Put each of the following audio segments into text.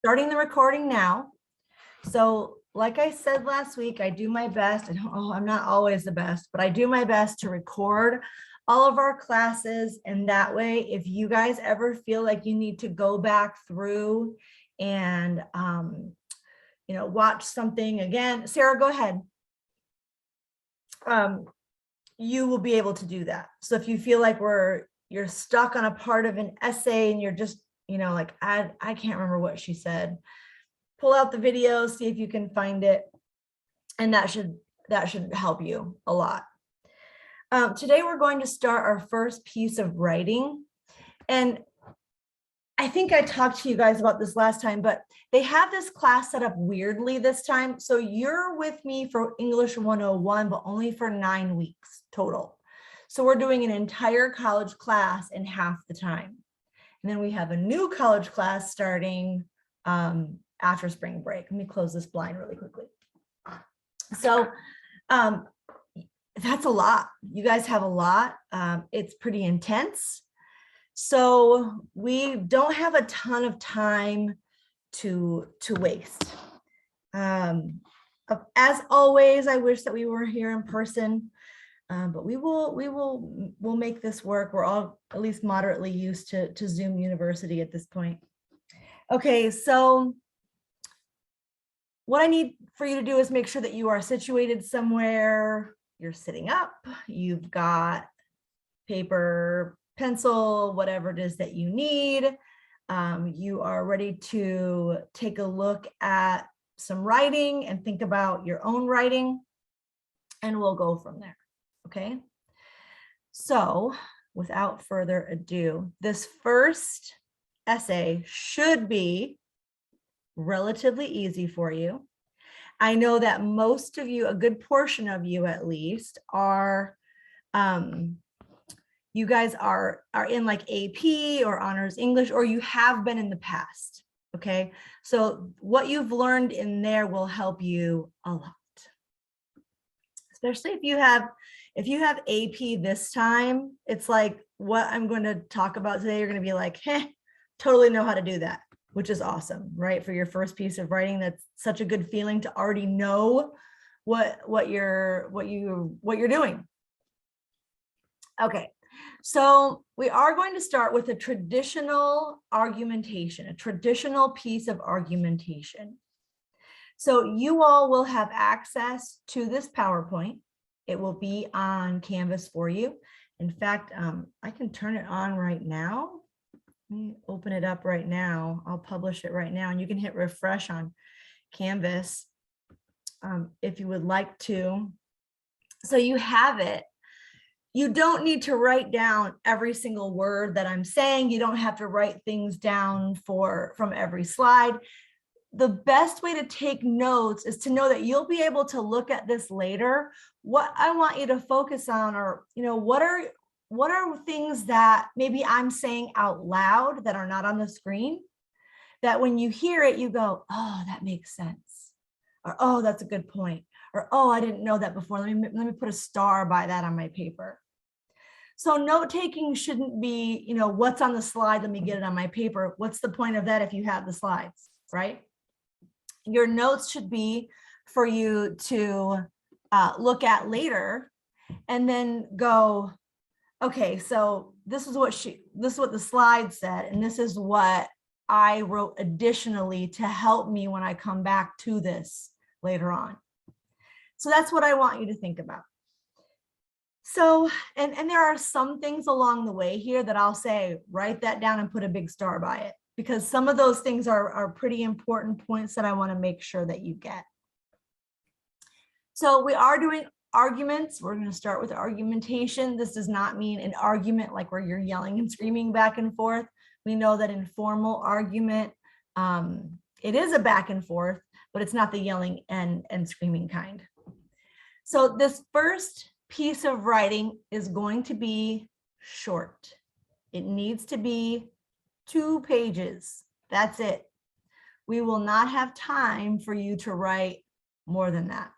starting the recording now. So like I said last week, I do my best, and I'm not always the best, but I do my best to record all of our classes. And that way, if you guys ever feel like you need to go back through and, watch something again, Sarah, go ahead. You will be able to do that. So if you feel like you're stuck on a part of an essay and you're just, like, I can't remember what she said, pull out the video, see if you can find it. And that should help you a lot. Today, we're going to start our first piece of writing. And I think I talked to you guys about this last time, but they have this class set up weirdly this time. So you're with me for English 101, but only for 9 weeks total. So we're doing an entire college class in half the time. And then we have a new college class starting after spring break. Let me close this blind really quickly. So that's a lot. You guys have a lot. It's pretty intense. So we don't have a ton of time to waste. As always, I wish that we were here in person, but we'll make this work. We're all at least moderately used to Zoom University at this point. Okay, so what I need for you to do is make sure that you are situated somewhere. You're sitting up, you've got paper, pencil, whatever it is that you need. You are ready to take a look at some writing and think about your own writing, and we'll go from there, okay? So without further ado, this first essay should be relatively easy for you. I know that most of you, a good portion of you at least, are you guys are in like AP or honors English, or you have been in the past, okay? So what you've learned in there will help you a lot, especially if you have AP this time. It's like what I'm going to talk about today, you're going to be like, totally know how to do that, which is awesome, right? For your first piece of writing, that's such a good feeling to already know what you're doing. Okay. So we are going to start with a traditional argumentation, a traditional piece of argumentation. So you all will have access to this PowerPoint. It will be on Canvas for you. In fact, I can turn it on right now. Let me open it up right now. I'll publish it right now, and you can hit refresh on Canvas if you would like to. So you have it. You don't need to write down every single word that I'm saying. You don't have to write things down from every slide. The best way to take notes is to know that you'll be able to look at this later. What I want you to focus on are, what are things that maybe I'm saying out loud that are not on the screen, that when you hear it, you go, oh, that makes sense. Or, oh, that's a good point. Or, oh, I didn't know that before. Let me put a star by that on my paper. So note taking shouldn't be, what's on the slide, let me get it on my paper. What's the point of that if you have the slides, right? Your notes should be for you to look at later and then go, okay, so this is what the slide said, and this is what I wrote additionally to help me when I come back to this later on. So that's what I want you to think about. So, and there are some things along the way here that I'll say, write that down and put a big star by it, because some of those things are pretty important points that I want to make sure that you get. So we are doing arguments. We're going to start with argumentation. This does not mean an argument like where you're yelling and screaming back and forth. We know that in formal argument, it is a back and forth, but it's not the yelling and screaming kind. So this first piece of writing is going to be short. It needs to be 2 pages. That's it. We will not have time for you to write more than that.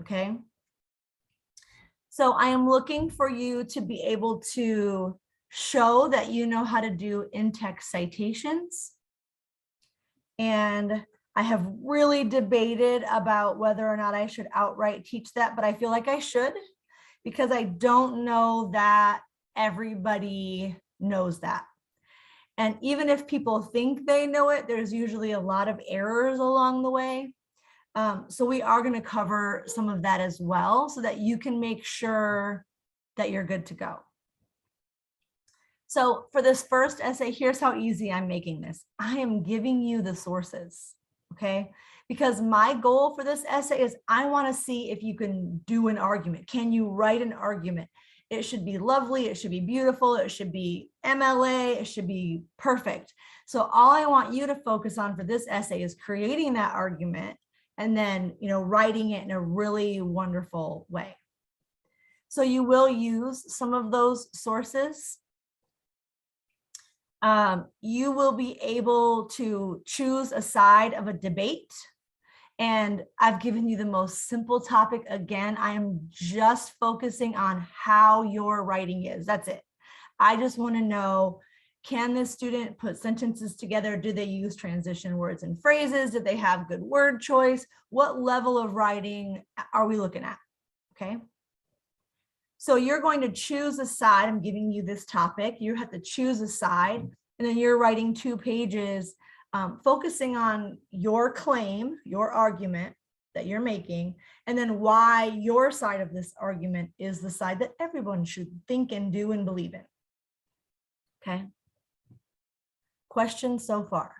Okay. So I am looking for you to be able to show that you know how to do in-text citations. And I have really debated about whether or not I should outright teach that, but I feel like I should, because I don't know that everybody knows that. And even if people think they know it, there's usually a lot of errors along the way. So we are going to cover some of that as well, so that you can make sure that you're good to go. So for this first essay, here's how easy I'm making this. I am giving you the sources, okay? Because my goal for this essay is I want to see if you can do an argument. Can you write an argument? It should be lovely. It should be beautiful. It should be MLA. It should be perfect. So all I want you to focus on for this essay is creating that argument and then, writing it in a really wonderful way. So you will use some of those sources. You will be able to choose a side of a debate. And I've given you the most simple topic. Again, I am just focusing on how your writing is. That's it. I just want to know, can this student put sentences together? Do they use transition words and phrases? Do they have good word choice? What level of writing are we looking at? Okay. So you're going to choose a side. I'm giving you this topic. You have to choose a side, and then you're writing 2 pages, focusing on your claim, your argument that you're making, and then why your side of this argument is the side that everyone should think and do and believe in. Okay. Questions so far?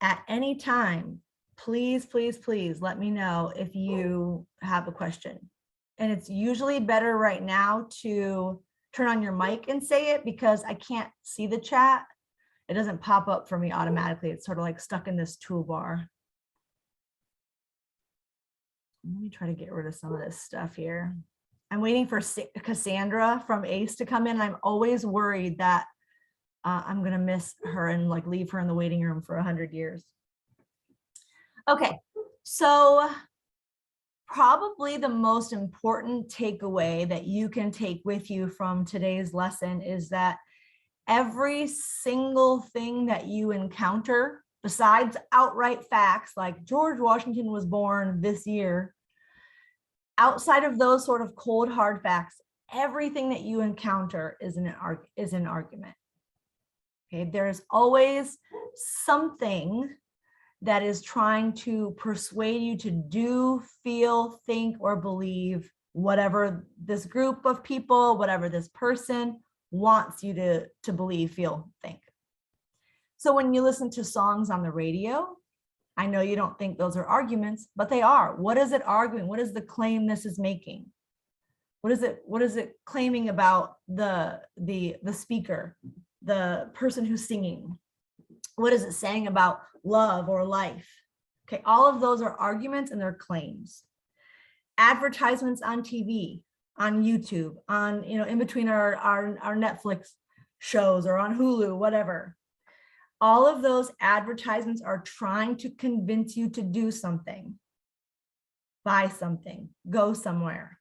At any time, please, please, please let me know if you have a question. And it's usually better right now to turn on your mic and say it, because I can't see the chat. It doesn't pop up for me automatically. It's sort of like stuck in this toolbar. Let me try to get rid of some of this stuff here. I'm waiting for Cassandra from ACE to come in. I'm always worried that I'm going to miss her and leave her in the waiting room for 100 years. Okay, so probably the most important takeaway that you can take with you from today's lesson is that every single thing that you encounter, besides outright facts like George Washington was born this year, outside of those sort of cold hard facts, everything that you encounter is an argument. Okay, there's always something that is trying to persuade you to do, feel, think, or believe whatever this group of people, whatever this person wants you to believe, feel, think. So when you listen to songs on the radio, I know you don't think those are arguments, but they are. What is it arguing? What is the claim this is making? What is it claiming about the speaker, the person who's singing? What is it saying about love or life? Okay, all of those are arguments and they're claims. Advertisements on TV, on YouTube, on, in between our Netflix shows or on Hulu, whatever. All of those advertisements are trying to convince you to do something, buy something, go somewhere.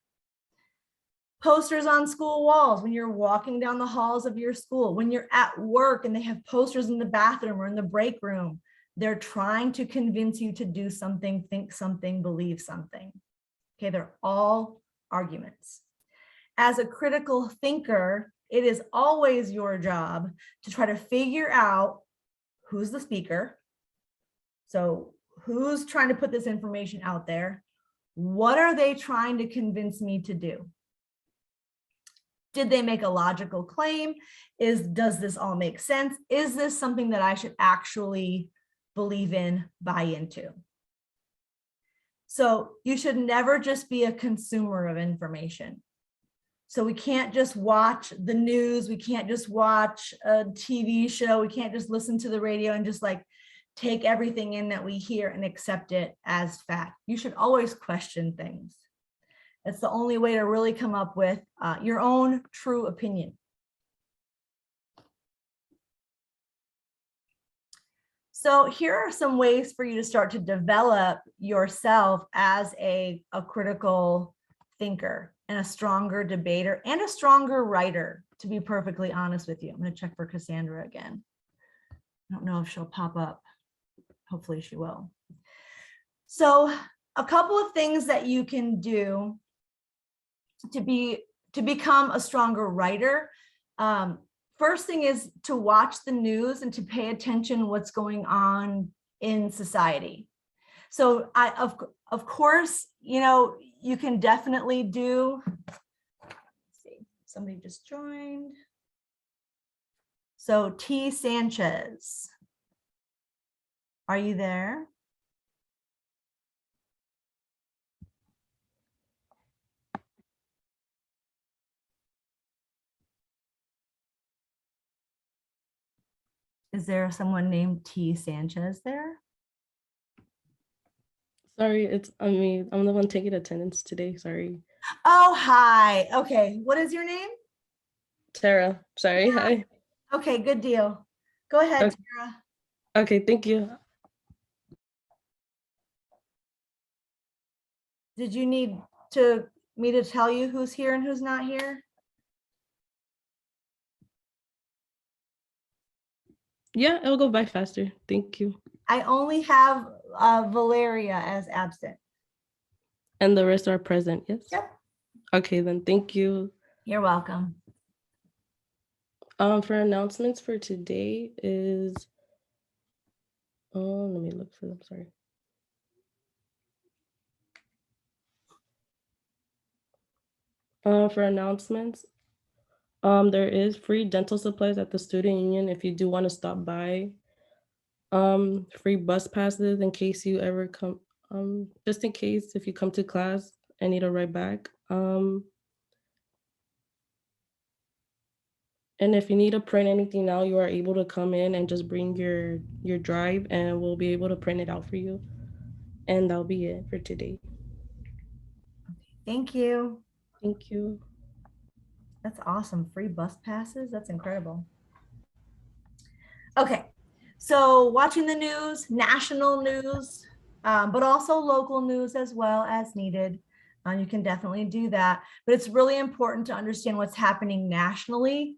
Posters on school walls when you're walking down the halls of your school, when you're at work and they have posters in the bathroom or in the break room, they're trying to convince you to do something, think something, believe something. Okay, they're all arguments. As a critical thinker, it is always your job to try to figure out who's the speaker. So who's trying to put this information out there? What are they trying to convince me to do? Did they make a logical claim? Does this all make sense? Is this something that I should actually believe in, buy into? So you should never just be a consumer of information. So we can't just watch the news. We can't just watch a TV show. We can't just listen to the radio and just take everything in that we hear and accept it as fact. You should always question things. It's the only way to really come up with your own true opinion. So here are some ways for you to start to develop yourself as a critical thinker and a stronger debater and a stronger writer, to be perfectly honest with you. I'm going to check for Cassandra again. I don't know if she'll pop up. Hopefully she will. So a couple of things that you can do to become a stronger writer. First thing is to watch the news and to pay attention what's going on in society. So of course, you know, you can definitely do, let's see, somebody just joined. So T. Sanchez, are you there? Is there someone named T. Sanchez there? Sorry, it's me. I'm the one taking attendance today. Sorry. Oh, hi. Okay. What is your name? Tara. Sorry. Yeah. Hi. Okay, good deal. Go ahead, Okay. Tara. Okay, thank you. Did you need me to tell you who's here and who's not here? Yeah, it'll go by faster. Thank you. I only have Valeria as absent. And the rest are present, yes? Yep. Okay, then thank you. You're welcome. For announcements for today is, let me look for them, sorry. For announcements, there is free dental supplies at the student union if you do want to stop by. Free bus passes in case you ever come, just in case if you come to class and need a ride back. And if you need to print anything out, you are able to come in and just bring your drive and we'll be able to print it out for you. And that'll be it for today. Thank you. Thank you. That's awesome. Free bus passes. That's incredible. Okay. So watching the news, national news, but also local news as well as needed. You can definitely do that. But it's really important to understand what's happening nationally,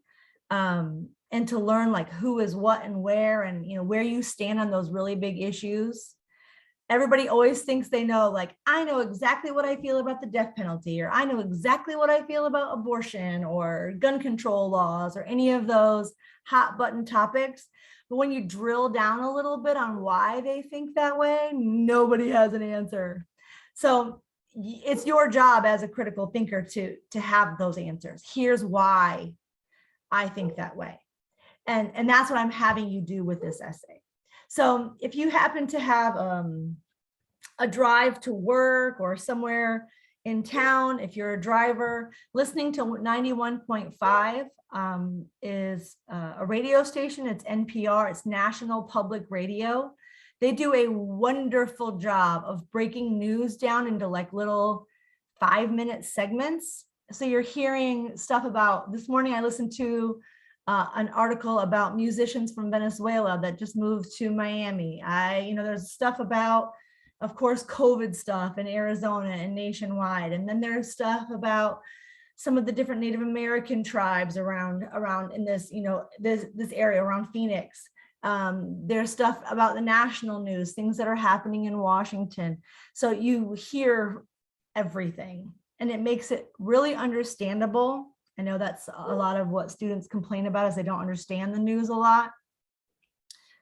and to learn like who is what and where, and you know where you stand on those really big issues. Everybody always thinks they know, like, I know exactly what I feel about the death penalty, or I know exactly what I feel about abortion or gun control laws or any of those hot button topics. But when you drill down a little bit on why they think that way, nobody has an answer. So it's your job as a critical thinker to have those answers. Here's why I think that way. And that's what I'm having you do with this essay. So if you happen to have a drive to work or somewhere in town, if you're a driver, listening to 91.5 is a radio station. It's NPR, it's National Public Radio. They do a wonderful job of breaking news down into like little 5-minute segments. So you're hearing stuff about, this morning I listened to an article about musicians from Venezuela that just moved to Miami. There's stuff about, of course, COVID stuff in Arizona and nationwide. And then there's stuff about some of the different Native American tribes around in this, this area around Phoenix. There's stuff about the national news, things that are happening in Washington. So you hear everything and it makes it really understandable. I know that's a lot of what students complain about, is they don't understand the news a lot.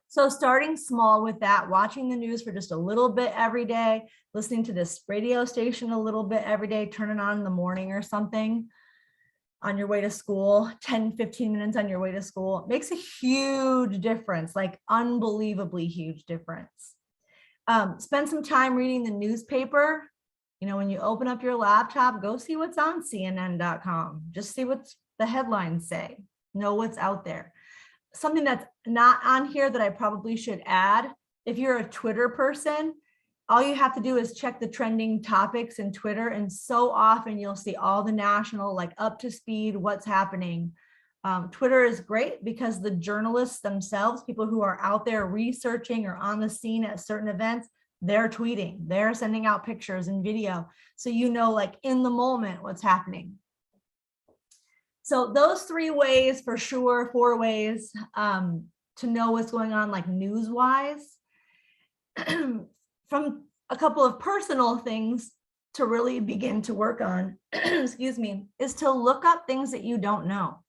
So starting small with that, watching the news for just a little bit every day, listening to this radio station a little bit every day, turn it on in the morning or something on your way to school, 10, 15 minutes on your way to school, makes a huge difference, like unbelievably huge difference. Spend some time reading the newspaper. When you open up your laptop, go see what's on CNN.com. Just see what the headlines say. Know what's out there. Something that's not on here that I probably should add, if you're a Twitter person, all you have to do is check the trending topics in Twitter, and so often you'll see all the national, like up to speed, what's happening. Twitter is great because the journalists themselves, people who are out there researching or on the scene at certain events, they're tweeting, they're sending out pictures and video. So you know, like in the moment, what's happening. So those 3 ways for sure, 4 ways to know what's going on, like news-wise. From a couple of personal things to really begin to work on, excuse me, is to look up things that you don't know.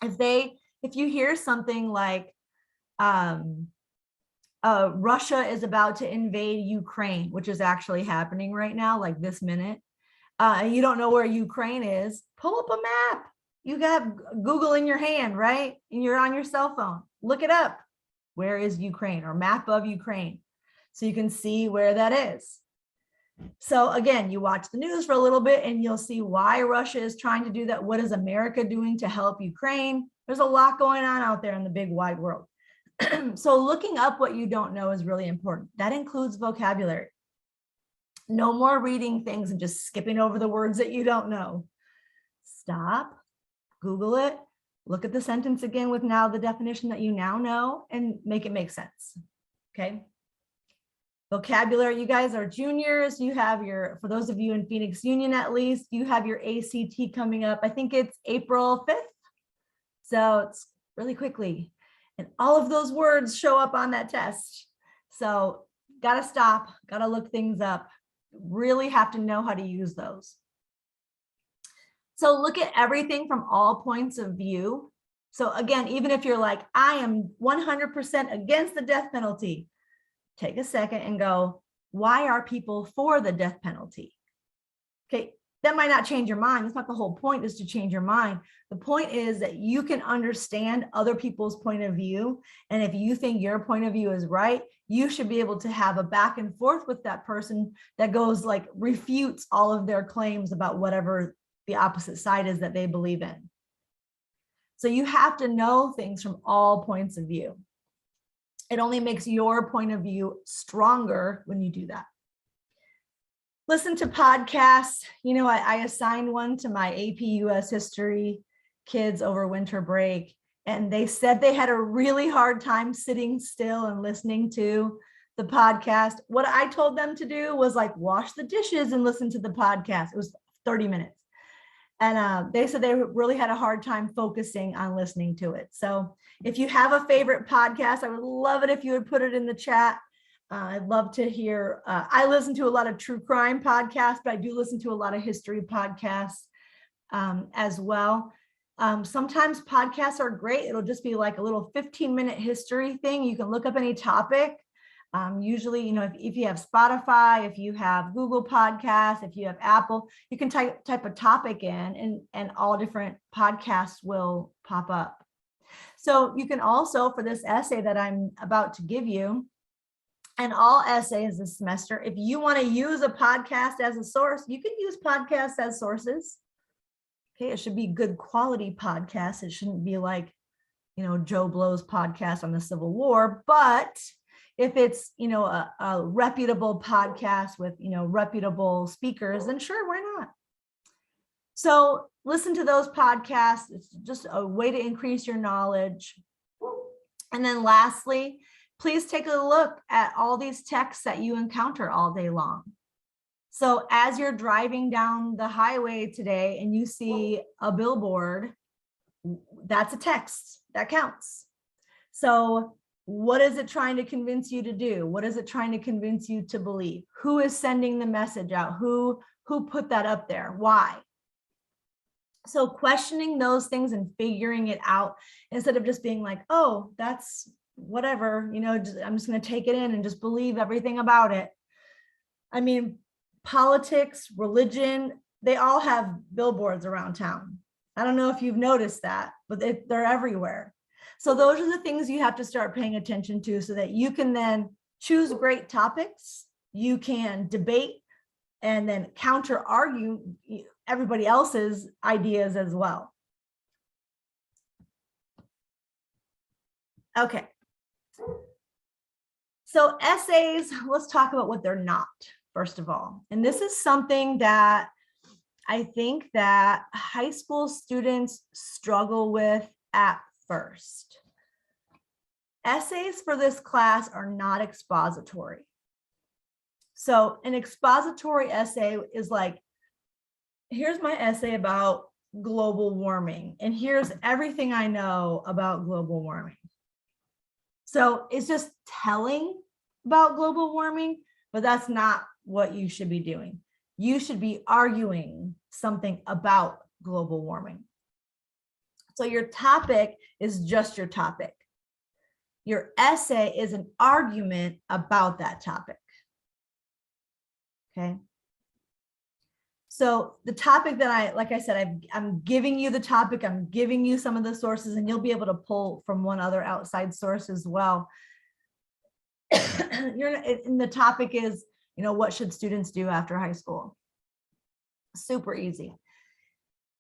If you hear something like Russia is about to invade Ukraine, which is actually happening right now, like this minute, and you don't know where Ukraine is, pull up a map. You got Google in your hand, right? And you're on your cell phone. Look it up. Where is Ukraine, or map of Ukraine? So you can see where that is. So again, you watch the news for a little bit and you'll see why Russia is trying to do that. What is America doing to help Ukraine? There's a lot going on out there in the big wide world. So looking up what you don't know is really important. That includes vocabulary. No more reading things and just skipping over the words that you don't know. Stop, Google it, look at the sentence again with now the definition that you now know, and make it make sense. Okay. Vocabulary, you guys are juniors. You have for those of you in Phoenix Union, at least, you have your ACT coming up. I think it's April 5th. So it's really quickly. And all of those words show up on that test. So gotta stop, gotta look things up. Really have to know how to use those. So look at everything from all points of view. So again, even if you're like, I am 100% against the death penalty, take a second and go, why are people for the death penalty? Okay, that might not change your mind. That's not the whole point, is to change your mind. The point is that you can understand other people's point of view. And if you think your point of view is right, you should be able to have a back and forth with that person that goes like refutes all of their claims about whatever the opposite side is that they believe in. So you have to know things from all points of view. It only makes your point of view stronger when you do that. Listen to podcasts. You know, I assigned one to my AP US history kids over winter break, and they said they had a really hard time sitting still and listening to the podcast. What I told them to do was like wash the dishes and listen to the podcast. It was 30 minutes. And they said they really had a hard time focusing on listening to it. So if you have a favorite podcast, I would love it if you would put it in the chat. I'd love to hear. I listen to a lot of true crime podcasts, but I do listen to a lot of history podcasts as well. Sometimes podcasts are great. It'll just be like a little 15-minute history thing. You can look up any topic. Usually, you know, if you have Spotify, if you have Google Podcasts, if you have Apple, you can type a topic in and all different podcasts will pop up. So you can also, for this essay that I'm about to give you, and all essays this semester, if you want to use a podcast as a source, you can use podcasts as sources. Okay, it should be good quality podcasts. It shouldn't be like, you know, Joe Blow's podcast on the Civil War, but if it's, you know, a reputable podcast with, you know, reputable speakers, then sure, why not? So listen to those podcasts. It's just a way to increase your knowledge. And then lastly, please take a look at all these texts that you encounter all day long. So as you're driving down the highway today and you see a billboard, that's a text that counts. So what is it trying to convince you to do? What is it trying to convince you to believe? Who is sending the message out? Who put that up there? Why? So questioning those things and figuring it out instead of just being like, oh, that's whatever, you know, I'm just going to take it in and just believe everything about it. I mean, politics, religion, they all have billboards around town. I don't know if you've noticed that, but they're everywhere. So those are the things you have to start paying attention to so that you can then choose great topics. You can debate and then counter argue everybody else's ideas as well. Okay. So essays, let's talk about what they're not, first of all. And this is something that I think that high school students struggle with at first. Essays for this class are not expository. So an expository essay is like, here's my essay about global warming, and here's everything I know about global warming. So it's just telling about global warming, but that's not what you should be doing. You should be arguing something about global warming. So your topic is just your topic. Your essay is an argument about that topic. Okay. So the topic that like I said, I'm giving you the topic, I'm giving you some of the sources, and you'll be able to pull from one other outside source as well. And the topic is, what should students do after high school? Super easy.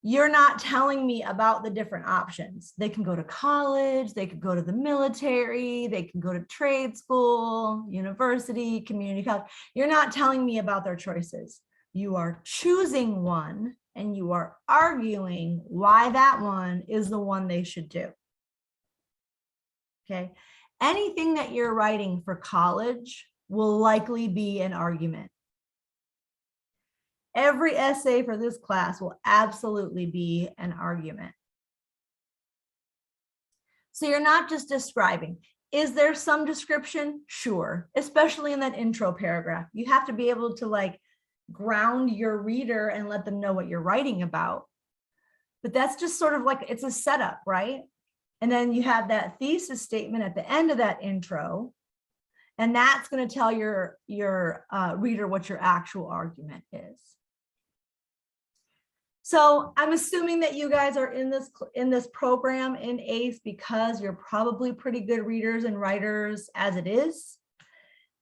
You're not telling me about the different options. They can go to college, they could go to the military, they can go to trade school, university, community college. You're not telling me about their choices. You are choosing one and you are arguing why that one is the one they should do. Okay. Anything that you're writing for college will likely be an argument. Every essay for this class will absolutely be an argument. So you're not just describing. Is there some description? Sure, especially in that intro paragraph. You have to be able to ground your reader and let them know what you're writing about. But that's just sort of like, it's a setup, right? And then you have that thesis statement at the end of that intro. And that's going to tell your reader what your actual argument is. So I'm assuming that you guys are in this program in ACE because you're probably pretty good readers and writers as it is.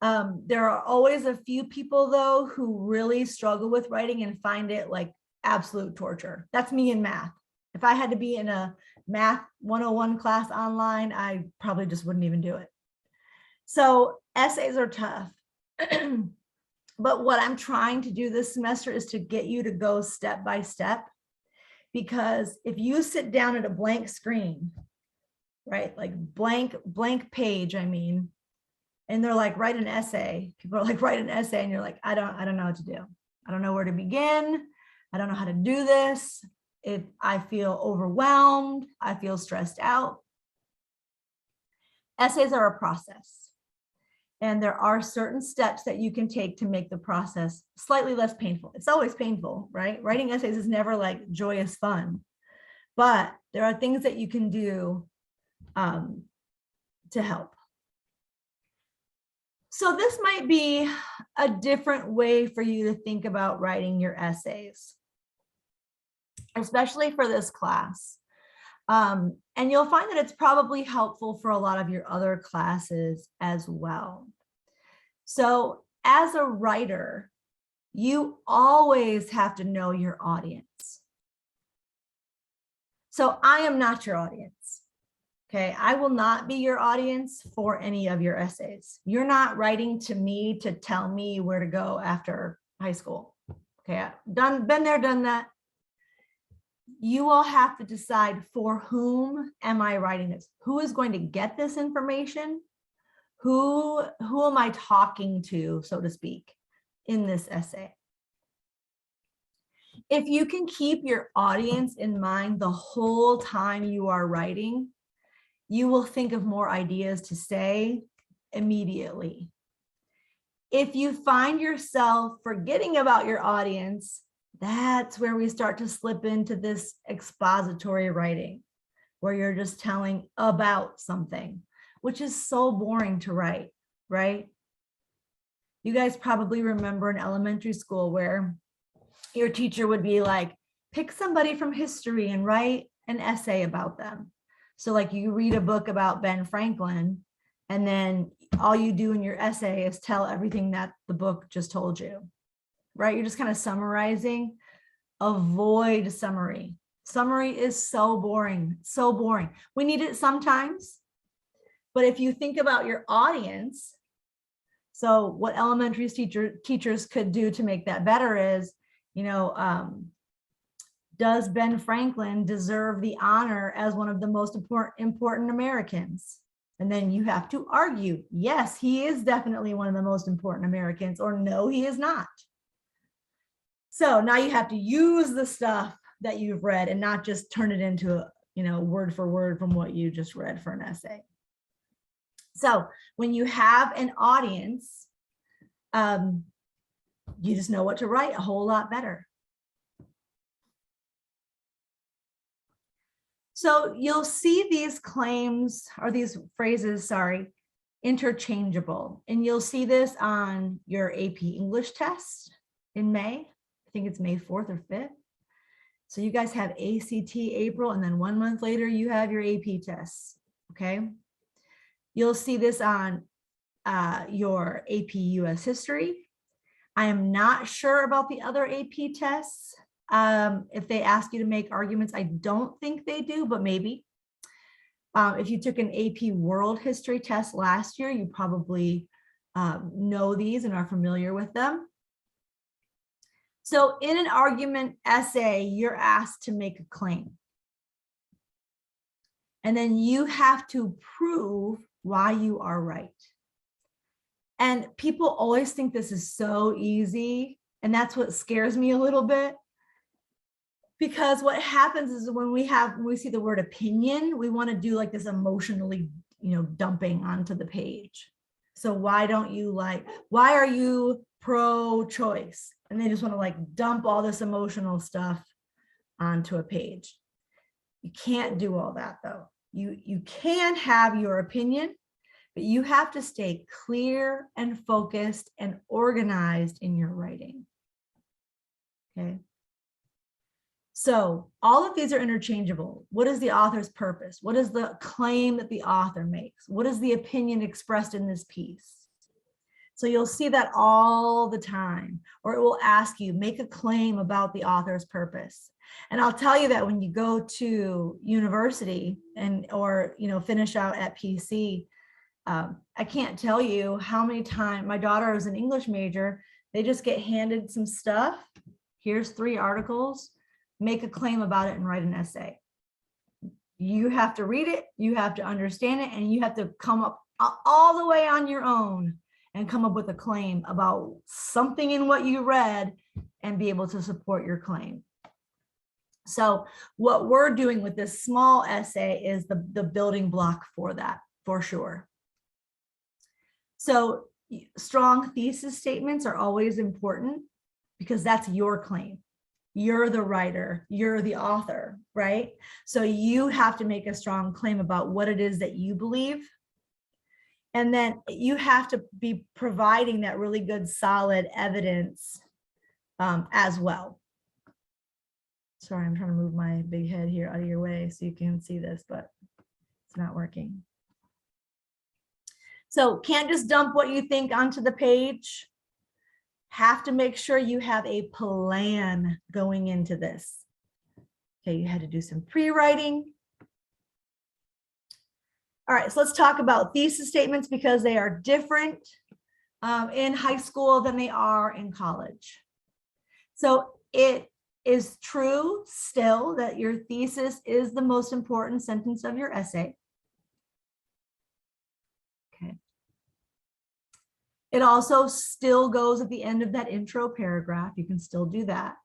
There are always a few people though who really struggle with writing and find it like absolute torture. That's me in math. If I had to be in a math 101 class online, I probably just wouldn't even do it. So essays are tough. But what I'm trying to do this semester is to get you to go step by step, because if you sit down at a blank screen, right, like blank page, I mean, and they're like, write an essay. People are like, write an essay, and you're like, I don't know what to do. I don't know where to begin. I don't know how to do this. I feel overwhelmed. I feel stressed out. Essays are a process. And there are certain steps that you can take to make the process slightly less painful. It's always painful, right? Writing essays is never like joyous fun, but there are things that you can do to help. So this might be a different way for you to think about writing your essays, especially for this class. And you'll find that it's probably helpful for a lot of your other classes as well. So as a writer, you always have to know your audience. So I am not your audience. Okay, I will not be your audience for any of your essays. You're not writing to me to tell me where to go after high school. Okay, been there, done that. You all have to decide, for whom am I writing this? Who is going to get this information? Who am I talking to, so to speak, in this essay? If you can keep your audience in mind the whole time you are writing, you will think of more ideas to say immediately. If you find yourself forgetting about your audience, that's where we start to slip into this expository writing, where you're just telling about something, which is so boring to write, right? You guys probably remember in elementary school where your teacher would be like, pick somebody from history and write an essay about them. So like you read a book about Ben Franklin, and then all you do in your essay is tell everything that the book just told you, right? You're just kind of summarizing. Avoid summary. Summary is so boring, so boring. We need it sometimes, but if you think about your audience, so what elementary teachers could do to make that better is, does Ben Franklin deserve the honor as one of the most important Americans? And then you have to argue, yes, he is definitely one of the most important Americans, or no, he is not. So now you have to use the stuff that you've read and not just turn it into a, word for word from what you just read for an essay. So when you have an audience, you just know what to write a whole lot better. So you'll see these claims, or these phrases, sorry, interchangeable. And you'll see this on your AP English test in May. I think it's May 4th or 5th. So you guys have ACT April, and then 1 month later, you have your AP tests, okay? You'll see this on your AP US History. I am not sure about the other AP tests. If they ask you to make arguments, I don't think they do, but maybe. If you took an AP World History test last year, you probably know these and are familiar with them. So in an argument essay, you're asked to make a claim. And then you have to prove why you are right. And people always think this is so easy. And that's what scares me a little bit. Because what happens is when we see the word opinion, we want to do like this emotionally, dumping onto the page. So why are you pro-choice? And they just want to like dump all this emotional stuff onto a page. You can't do all that though. You can have your opinion, but you have to stay clear and focused and organized in your writing. Okay. So all of these are interchangeable. What is the author's purpose? What is the claim that the author makes? What is the opinion expressed in this piece? So you'll see that all the time, or it will ask you, make a claim about the author's purpose. And I'll tell you that when you go to university or finish out at PC, I can't tell you how many times my daughter is an English major, they just get handed some stuff. Here's 3 articles, make a claim about it and write an essay. You have to read it, you have to understand it, and you have to come up all the way on your own and come up with a claim about something in what you read and be able to support your claim. So what we're doing with this small essay is the building block for that, for sure. So strong thesis statements are always important because that's your claim. You're the writer, you're the author, right? So you have to make a strong claim about what it is that you believe. And then you have to be providing that really good, solid evidence as well. Sorry, I'm trying to move my big head here out of your way so you can see this, but it's not working. So can't just dump what you think onto the page. Have to make sure you have a plan going into this. Okay, you had to do some pre-writing. All right, so let's talk about thesis statements because they are different in high school than they are in college. So it is true still that your thesis is the most important sentence of your essay. Okay. It also still goes at the end of that intro paragraph. You can still do that.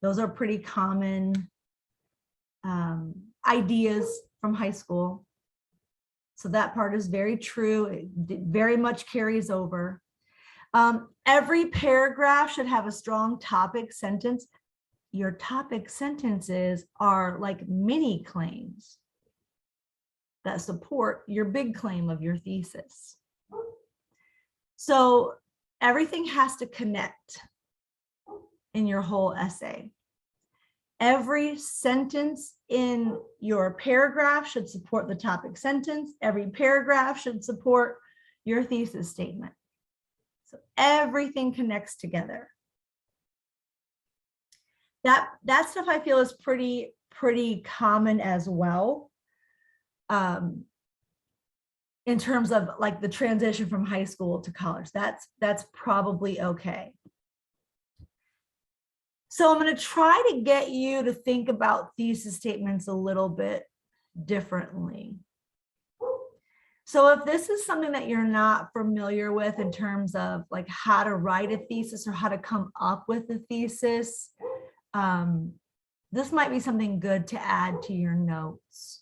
Those are pretty common ideas from high school. So that part is very true. It very much carries over. Every paragraph should have a strong topic sentence. Your topic sentences are like mini claims that support your big claim of your thesis. So everything has to connect in your whole essay. Every sentence in your paragraph should support the topic sentence. Every paragraph should support your thesis statement. So everything connects together. That stuff I feel is pretty common as well. In terms of like the transition from high school to college, that's probably okay. So I'm going to try to get you to think about thesis statements a little bit differently. So if this is something that you're not familiar with in terms of like how to write a thesis or how to come up with a thesis, this might be something good to add to your notes.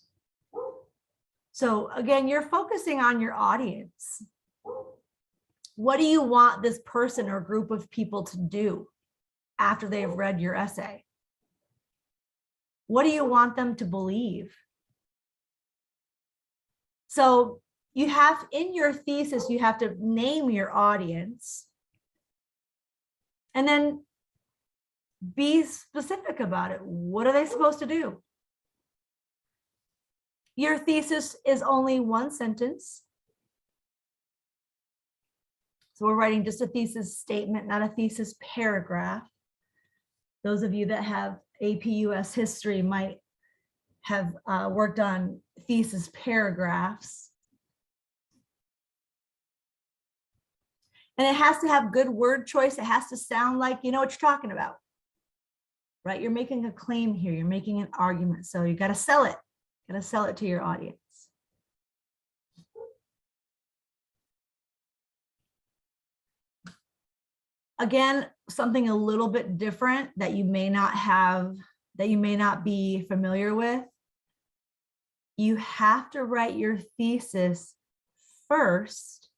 So again, you're focusing on your audience. What do you want this person or group of people to do after they've read your essay? What do you want them to believe? So you have in your thesis, you have to name your audience and then be specific about it. What are they supposed to do? Your thesis is only one sentence. So we're writing just a thesis statement, not a thesis paragraph. Those of you that have AP US history might have worked on thesis paragraphs. And it has to have good word choice. It has to sound like you know what you're talking about, right? You're making a claim here. You're making an argument. So you got to sell it. Got to sell it to your audience. Again, something a little bit different that you may not have, that you may not be familiar with. You have to write your thesis first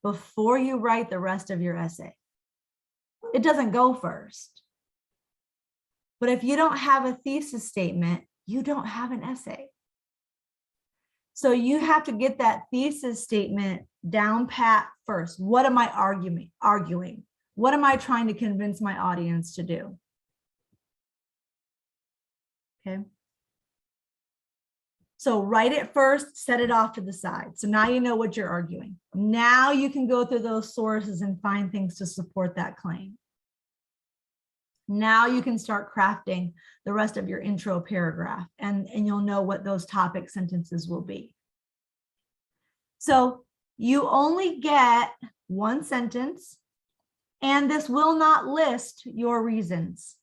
before you write the rest of your essay. It doesn't go first. But if you don't have a thesis statement, you don't have an essay. So you have to get that thesis statement down pat first. What am I arguing? What am I trying to convince my audience to do? Okay. So write it first, set it off to the side. So now you know what you're arguing. Now you can go through those sources and find things to support that claim. Now you can start crafting the rest of your intro paragraph and you'll know what those topic sentences will be. So you only get one sentence and this will not list your reasons.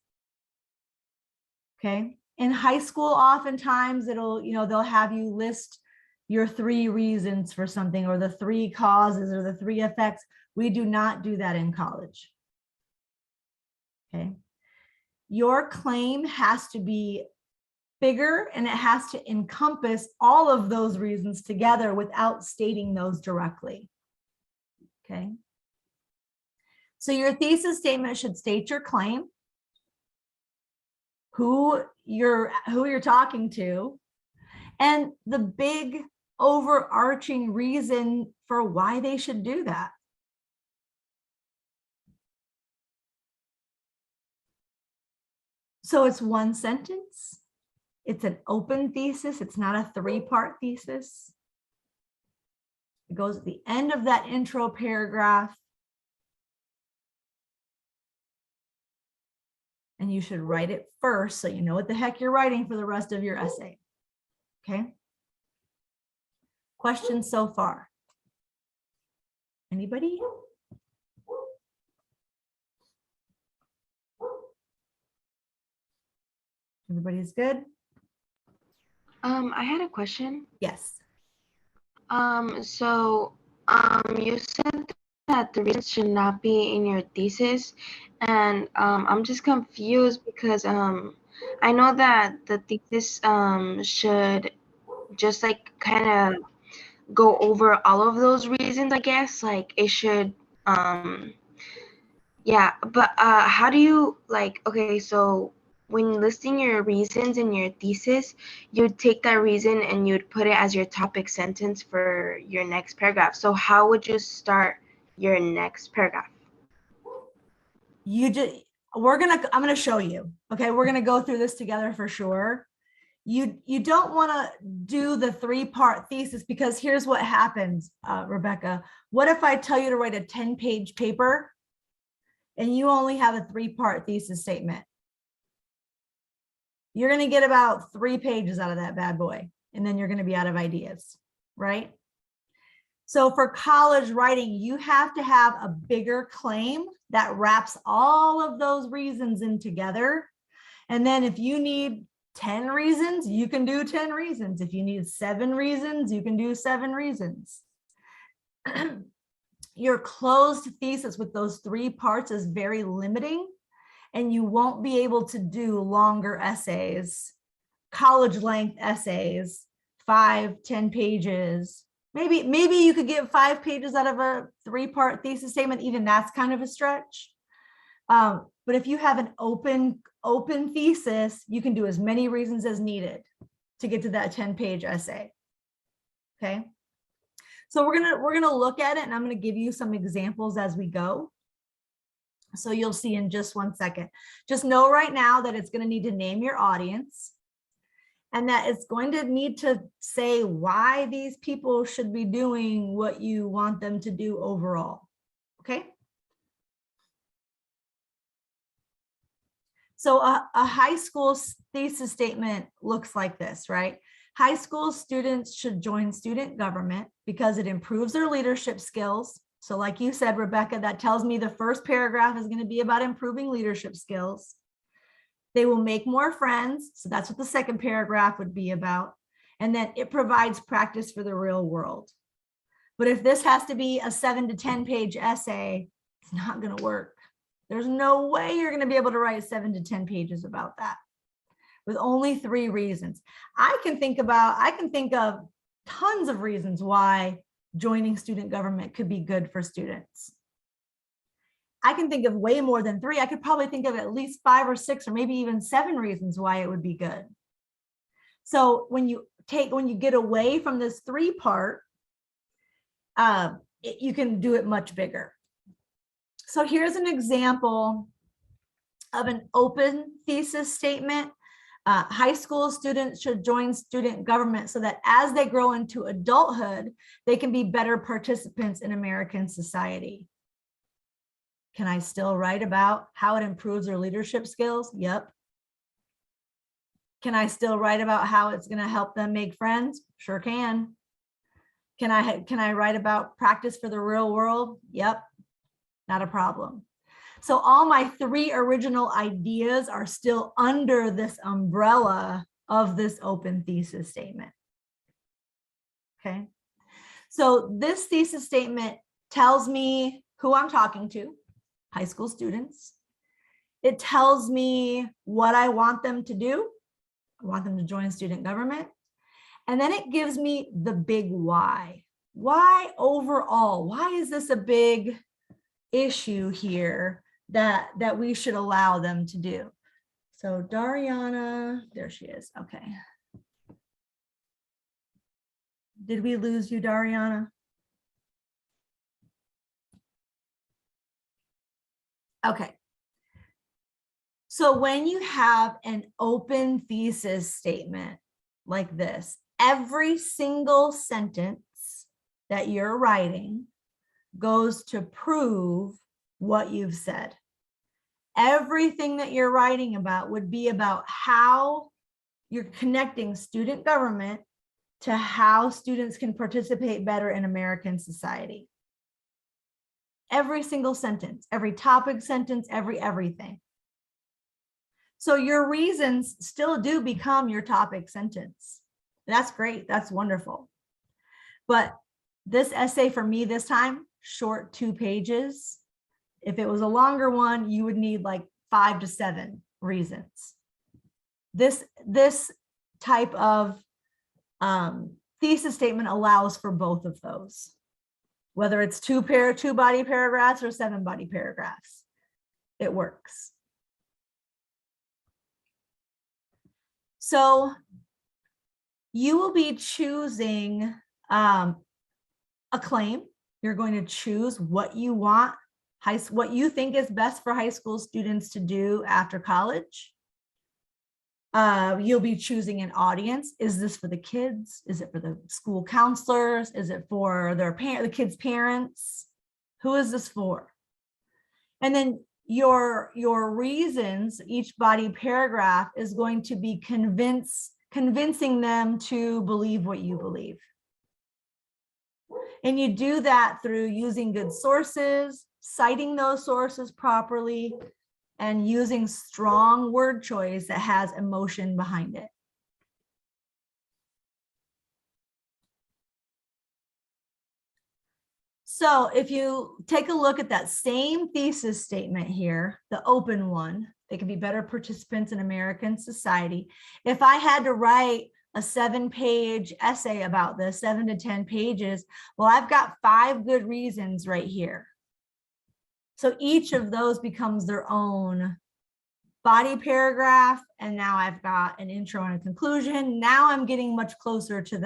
Okay. In high school, oftentimes it'll, they'll have you list your 3 reasons for something or the 3 causes or the 3 effects. We do not do that in college. Okay. Your claim has to be bigger and it has to encompass all of those reasons together without stating those directly. Okay. So your thesis statement should state your claim, who you're talking to, and the big overarching reason for why they should do that. So it's one sentence. It's an open thesis. It's not a 3-part thesis. It goes at the end of that intro paragraph. And you should write it first so you know what the heck you're writing for the rest of your essay. Okay. Questions so far? Anybody? Everybody's good? I had a question. Yes. You said that the reasons should not be in your thesis, and I'm just confused because I know that the thesis should just like kind of go over all of those reasons, I guess. Like it should yeah, but how do you okay, so when listing your reasons in your thesis, you'd take that reason and you'd put it as your topic sentence for your next paragraph. So how would you start your next paragraph? I'm gonna show you. Okay, we're gonna go through this together for sure. You don't want to do the 3-part thesis because here's what happens, Rebecca. What if I tell you to write a 10-page paper and you only have a 3-part thesis statement? You're going to get about 3 pages out of that bad boy, and then you're going to be out of ideas, right? So for college writing, you have to have a bigger claim that wraps all of those reasons in together. And then if you need 10 reasons, you can do 10 reasons. If you need 7 reasons, you can do 7 reasons. Your closed thesis with those 3 parts is very limiting, and you won't be able to do longer essays, college length essays, 5, 10 pages. Maybe you could get 5 pages out of a 3-part thesis statement. Even that's kind of a stretch. But if you have an open thesis, you can do as many reasons as needed to get to that 10-page essay. Okay. So we're gonna look at it, and I'm gonna give you some examples as we go. So you'll see in just one second. Just know right now that it's gonna need to name your audience, and that it's going to need to say why these people should be doing what you want them to do overall. Okay. So a high school thesis statement looks like this, right? High school students should join student government because it improves their leadership skills. So like you said, Rebecca, that tells me the first paragraph is going to be about improving leadership skills. They will make more friends. So that's what the second paragraph would be about. And then it provides practice for the real world. But if this has to be a 7 to 10 page essay, it's not going to work. There's no way you're going to be able to write 7 to 10 pages about that with only 3 reasons. I can think of tons of reasons why joining student government could be good for students. I can think of way more than 3. I could probably think of at least 5 or 6 or maybe even 7 reasons why it would be good. So when you get away from this 3-part, you can do it much bigger. So here's an example of an open thesis statement. High school students should join student government so that as they grow into adulthood, they can be better participants in American society. Can I still write about how it improves their leadership skills? Yep. Can I still write about how it's going to help them make friends? Sure can. Can I write about practice for the real world? Yep. Not a problem. So all my 3 original ideas are still under this umbrella of this open thesis statement. Okay. So this thesis statement tells me who I'm talking to, high school students. It tells me what I want them to do. I want them to join student government. And then it gives me the big why. Why overall? Why is this a big issue here that we should allow them to do? So Dariana, there she is. Okay. Did we lose you, Dariana? Okay. So when you have an open thesis statement like this, every single sentence that you're writing goes to prove what you've said. Everything that you're writing about would be about how you're connecting student government to how students can participate better in American society. Every single sentence, every topic sentence, everything. So your reasons still do become your topic sentence. That's great. That's wonderful. But this essay for me this time, short 2 pages. If it was a longer one, you would need like 5 to 7 reasons. This type of thesis statement allows for both of those, whether it's 2 body paragraphs or 7 body paragraphs. It works. So you will be choosing a claim. You're going to choose what you want, what you think is best for high school students to do after college. You'll be choosing an audience. Is this for the kids? Is it for the school counselors? Is it for the kids' parents? Who is this for? And then your reasons, each body paragraph is going to be convincing them to believe what you believe. And you do that through using good sources, citing those sources properly, and using strong word choice that has emotion behind it. So if you take a look at that same thesis statement here, the open one, they can be better participants in American society. If I had to write a 7-page essay about this, 7 to 10 pages, well, I've got 5 good reasons right here. So each of those becomes their own body paragraph. And now I've got an intro and a conclusion. Now I'm getting much closer to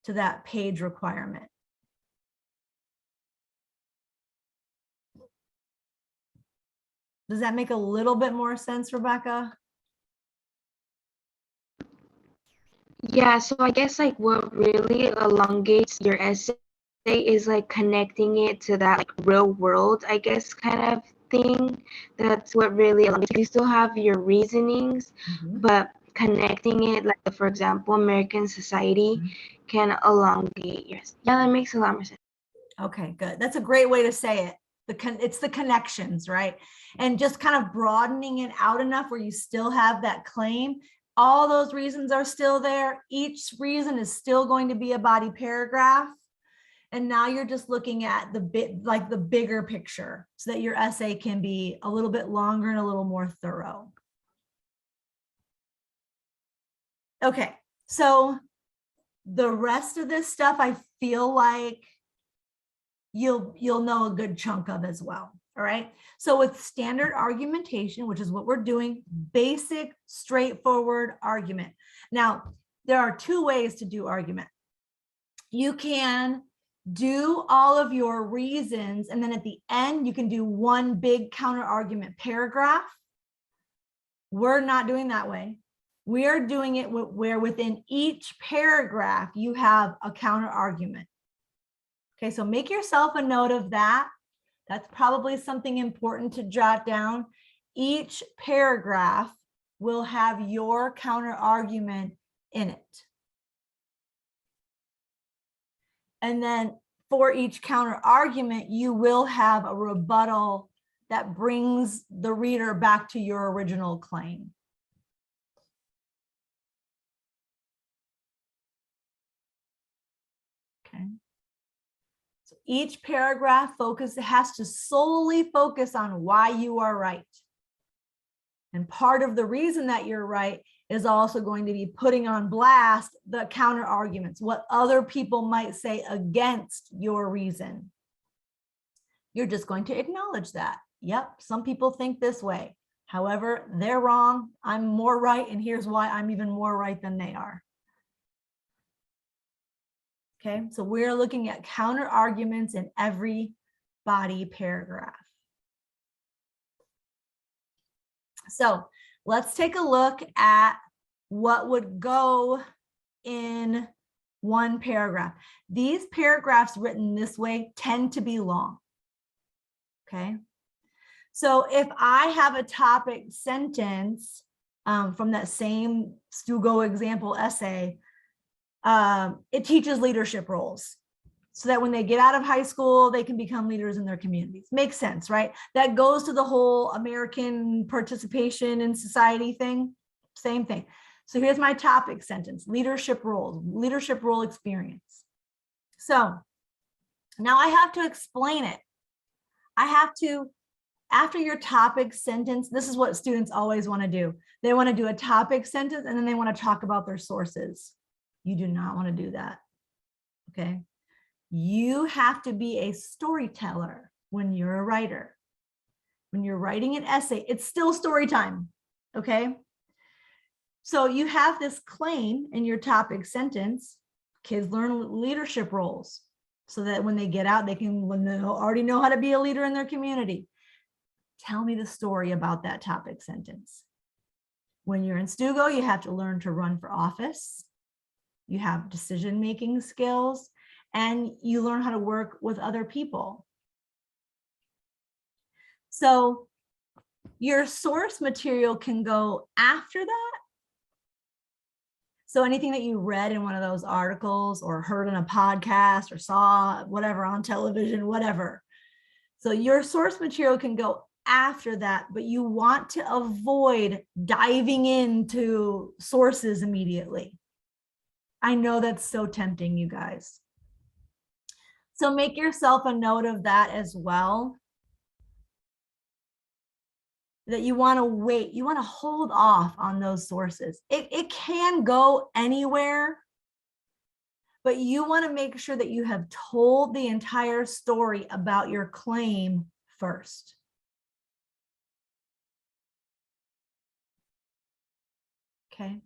that page requirement. Does that make a little bit more sense, Rebecca? Yeah, so I guess like what really elongates your essay is like connecting it to that like real world, I guess, kind of thing. That's what really elongates. You still have your reasonings, but connecting it, like for example, American society can elongate yours. Yeah, that makes a lot more sense. Okay, good. That's a great way to say it. It's the connections, right? And just kind of broadening it out enough where you still have that claim. All those reasons are still there. Each reason is still going to be a body paragraph. And now you're just looking at the bigger picture so that your essay can be a little bit longer and a little more thorough. Okay, so the rest of this stuff, I feel like you'll know a good chunk of as well. All right. So with standard argumentation, which is what we're doing, basic, straightforward argument. Now, there are 2 ways to do argument. You can do all of your reasons, and then at the end, you can do one big counter argument paragraph. We're not doing that way. We are doing it where within each paragraph, you have a counter argument. Okay, so make yourself a note of that. That's probably something important to jot down. Each paragraph will have your counter argument in it. And then for each counter argument, you will have a rebuttal that brings the reader back to your original claim. Okay. So each paragraph has to solely focus on why you are right. And part of the reason that you're right is also going to be putting on blast the counter arguments, what other people might say against your reason. You're just going to acknowledge that. Yep, some people think this way. However, they're wrong. I'm more right, and here's why I'm even more right than they are. Okay, so we're looking at counter arguments in every body paragraph. So let's take a look at what would go in one paragraph. These paragraphs written this way tend to be long. Okay, so if I have a topic sentence from that same Stugo example essay, it teaches leadership roles so that when they get out of high school, they can become leaders in their communities. Makes sense, right? That goes to the whole American participation in society thing. Same thing. So here's my topic sentence: leadership roles, leadership role experience. So now I have to explain it. I have to, after your topic sentence, this is what students always want to do. They want to do a topic sentence and then they want to talk about their sources. You do not want to do that. Okay. You have to be a storyteller when you're a writer. When you're writing an essay, it's still story time. Okay. So you have this claim in your topic sentence: kids learn leadership roles so that when they get out, they already know how to be a leader in their community. Tell me the story about that topic sentence. When you're in Stugo, you have to learn to run for office. You have decision-making skills, and you learn how to work with other people. So your source material can go after that. So anything that you read in one of those articles or heard on a podcast or saw whatever on television, whatever. So your source material can go after that, but you want to avoid diving into sources immediately. I know that's so tempting, you guys. So make yourself a note of that as well. That you want to wait, you want to hold off on those sources. It can go anywhere, but you want to make sure that you have told the entire story about your claim first. Okay.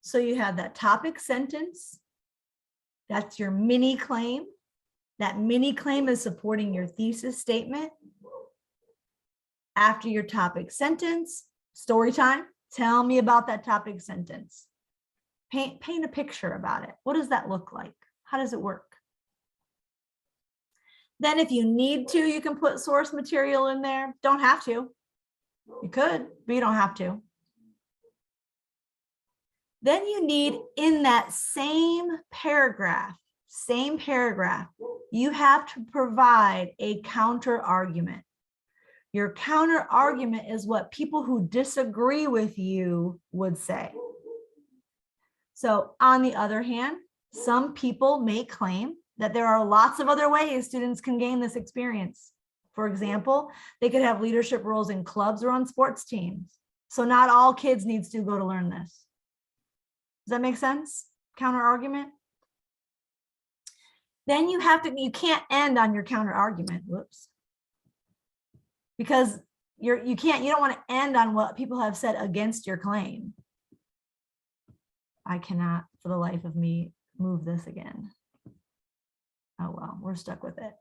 So you have that topic sentence. That's your mini claim. That mini claim is supporting your thesis statement. After your topic sentence, story time. Tell me about that topic sentence. Paint a picture about it. What does that look like? How does it work? Then if you need to, you can put source material in there. Don't have to. You could, but you don't have to. Then you need, in that same paragraph, you have to provide a counter argument. Your counter argument is what people who disagree with you would say. So on the other hand, some people may claim that there are lots of other ways students can gain this experience. For example, they could have leadership roles in clubs or on sports teams. So not all kids need to go to learn this. Does that make sense? Counter argument. Then you can't end on your counter argument. Whoops. Because you don't want to end on what people have said against your claim. I cannot for the life of me move this again. Oh well, we're stuck with it.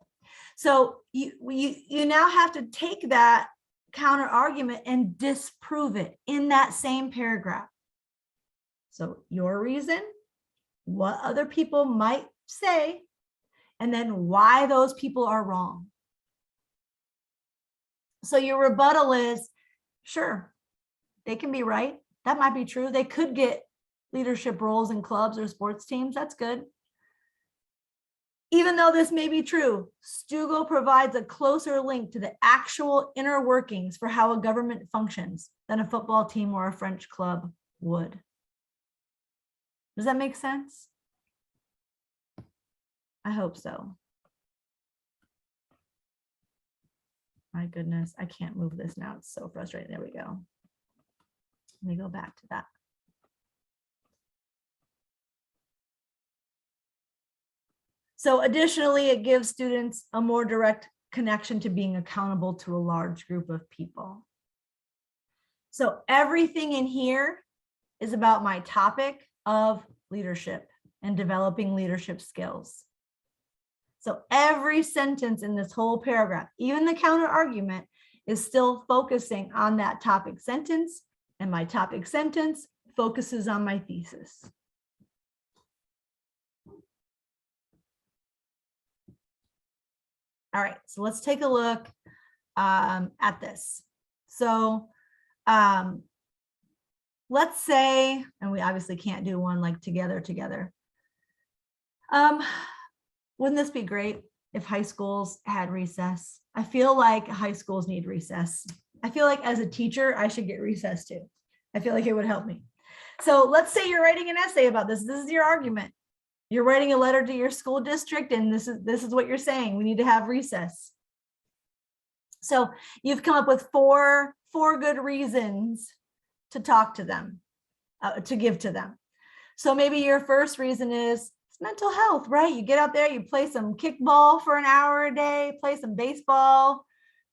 So you now have to take that counter argument and disprove it in that same paragraph. So your reason, what other people might say, and then why those people are wrong. So your rebuttal is, sure, they can be right. That might be true. They could get leadership roles in clubs or sports teams. That's good. Even though this may be true, Stugo provides a closer link to the actual inner workings for how a government functions than a football team or a French club would. Does that make sense? I hope so. My goodness, I can't move this now. It's so frustrating. There we go. Let me go back to that. So additionally, it gives students a more direct connection to being accountable to a large group of people. So everything in here is about my topic of leadership and developing leadership skills. So every sentence in this whole paragraph, even the counter argument, is still focusing on that topic sentence, and my topic sentence focuses on my thesis. All right, so let's take a look at this. So let's say, and we obviously can't do one like together. Wouldn't this be great if high schools had recess? I feel like high schools need recess. I feel like as a teacher, I should get recess too. I feel like it would help me. So let's say you're writing an essay about this. This is your argument. You're writing a letter to your school district, and this is what you're saying. We need to have recess. So you've come up with four good reasons to talk to them, to give to them. So maybe your first reason is it's mental health, right? You get out there, you play some kickball for an hour a day, play some baseball,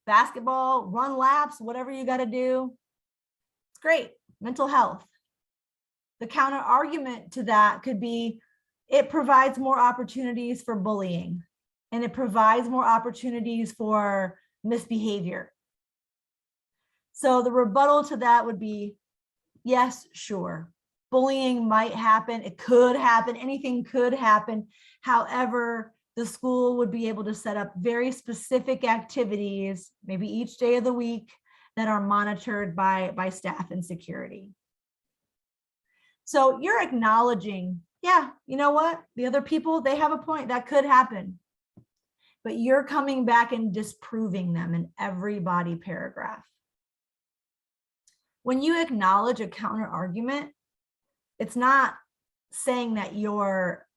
basketball, run laps, whatever you got to do. It's great, mental health. The counter argument to that could be, it provides more opportunities for bullying, and it provides more opportunities for misbehavior. So the rebuttal to that would be, yes, sure. Bullying might happen. It could happen. Anything could happen. However, the school would be able to set up very specific activities, maybe each day of the week, that are monitored by staff and security. So you're acknowledging, yeah, you know what? The other people, they have a point. That could happen. But you're coming back and disproving them in every body paragraph. When you acknowledge a counter argument, it's not saying that your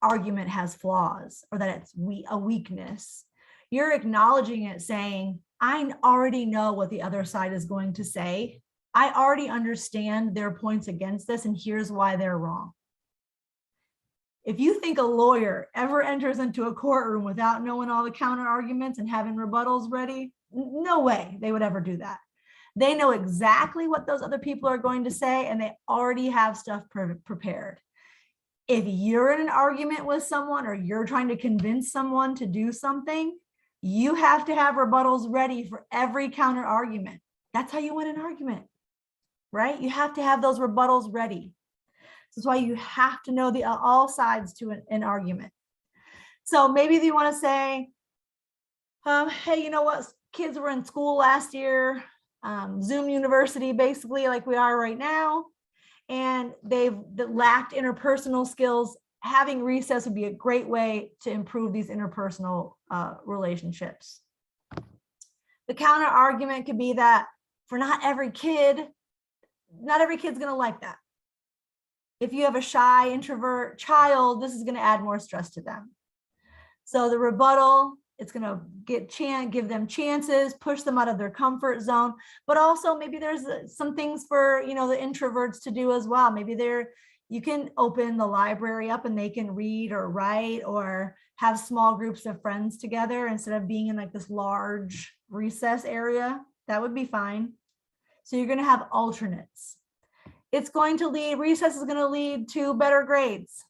argument has flaws or that it's a weakness. You're acknowledging it, saying, I already know what the other side is going to say. I already understand their points against this, and here's why they're wrong. If you think a lawyer ever enters into a courtroom without knowing all the counter arguments and having rebuttals ready, no way they would ever do that. They know exactly what those other people are going to say, and they already have stuff prepared. If you're in an argument with someone or you're trying to convince someone to do something, you have to have rebuttals ready for every counter argument. That's how you win an argument, right? You have to have those rebuttals ready. That's why you have to know all sides to an argument. So maybe you want to say, hey, you know what? Kids were in school last year, Zoom University, basically like we are right now, and they've lacked interpersonal skills. Having recess would be a great way to improve these interpersonal relationships. The counter argument could be that for not every kid's going to like that. If you have a shy introvert child, this is going to add more stress to them. So the rebuttal, it's going to give them chances, push them out of their comfort zone, but also maybe there's some things for, the introverts to do as well. Maybe you can open the library up and they can read or write or have small groups of friends together instead of being in like this large recess area. That would be fine. So you're going to have alternates. Recess is going to lead to better grades.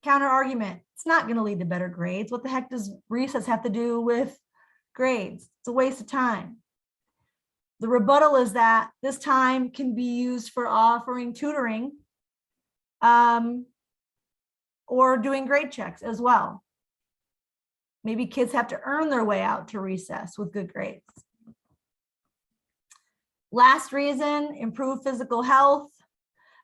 Counter argument, it's not going to lead to better grades. What the heck does recess have to do with grades? It's a waste of time. The rebuttal is that this time can be used for offering tutoring or doing grade checks as well. Maybe kids have to earn their way out to recess with good grades. Last reason, improve physical health.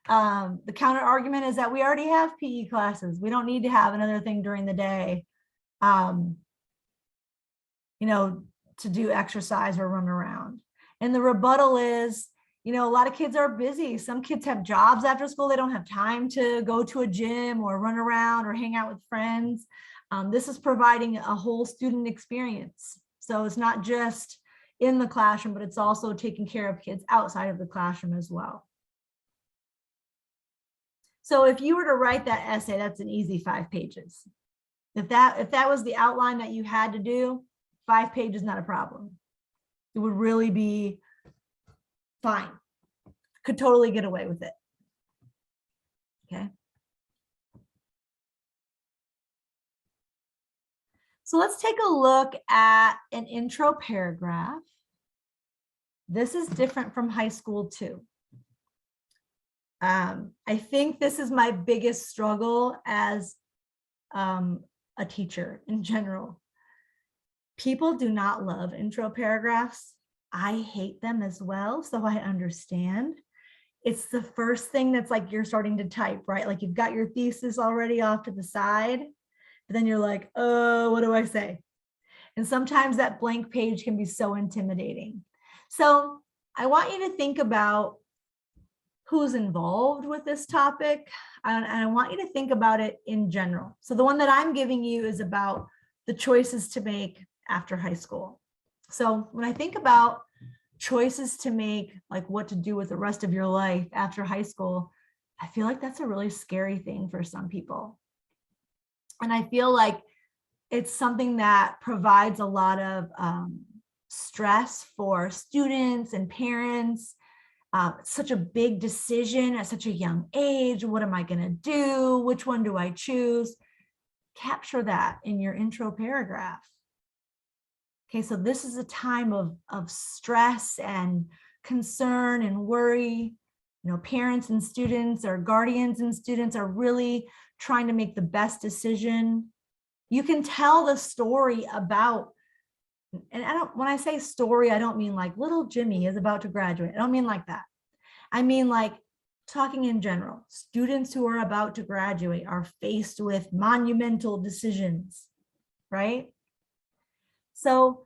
The counter argument is that we already have PE classes. We don't need to have another thing during the day, to do exercise or run around. And the rebuttal is, a lot of kids are busy. Some kids have jobs after school. They don't have time to go to a gym or run around or hang out with friends. This is providing a whole student experience. So it's not just in the classroom, but it's also taking care of kids outside of the classroom as well. So if you were to write that essay, that's an easy 5 pages. If that was the outline that you had to do, 5 pages, not a problem. It would really be fine. Could totally get away with it. Okay. So let's take a look at an intro paragraph. This is different from high school too. I think this is my biggest struggle as a teacher in general. People do not love intro paragraphs. I hate them as well, so I understand. It's the first thing that's like you're starting to type, right? Like you've got your thesis already off to the side, but then you're like, oh, what do I say? And sometimes that blank page can be so intimidating. So I want you to think about who's involved with this topic, and I want you to think about it in general. So the one that I'm giving you is about the choices to make after high school. So when I think about choices to make, like what to do with the rest of your life after high school, I feel like that's a really scary thing for some people. And I feel like it's something that provides a lot of stress for students and parents. It's such a big decision at such a young age. What am I going to do? Which one do I choose? Capture that in your intro paragraph. Okay, so this is a time of stress and concern and worry. Parents and students or guardians and students are really trying to make the best decision. You can tell the story about, and when I say story, I don't mean like little Jimmy is about to graduate. I don't mean like that. I mean like talking in general, students who are about to graduate are faced with monumental decisions, right? So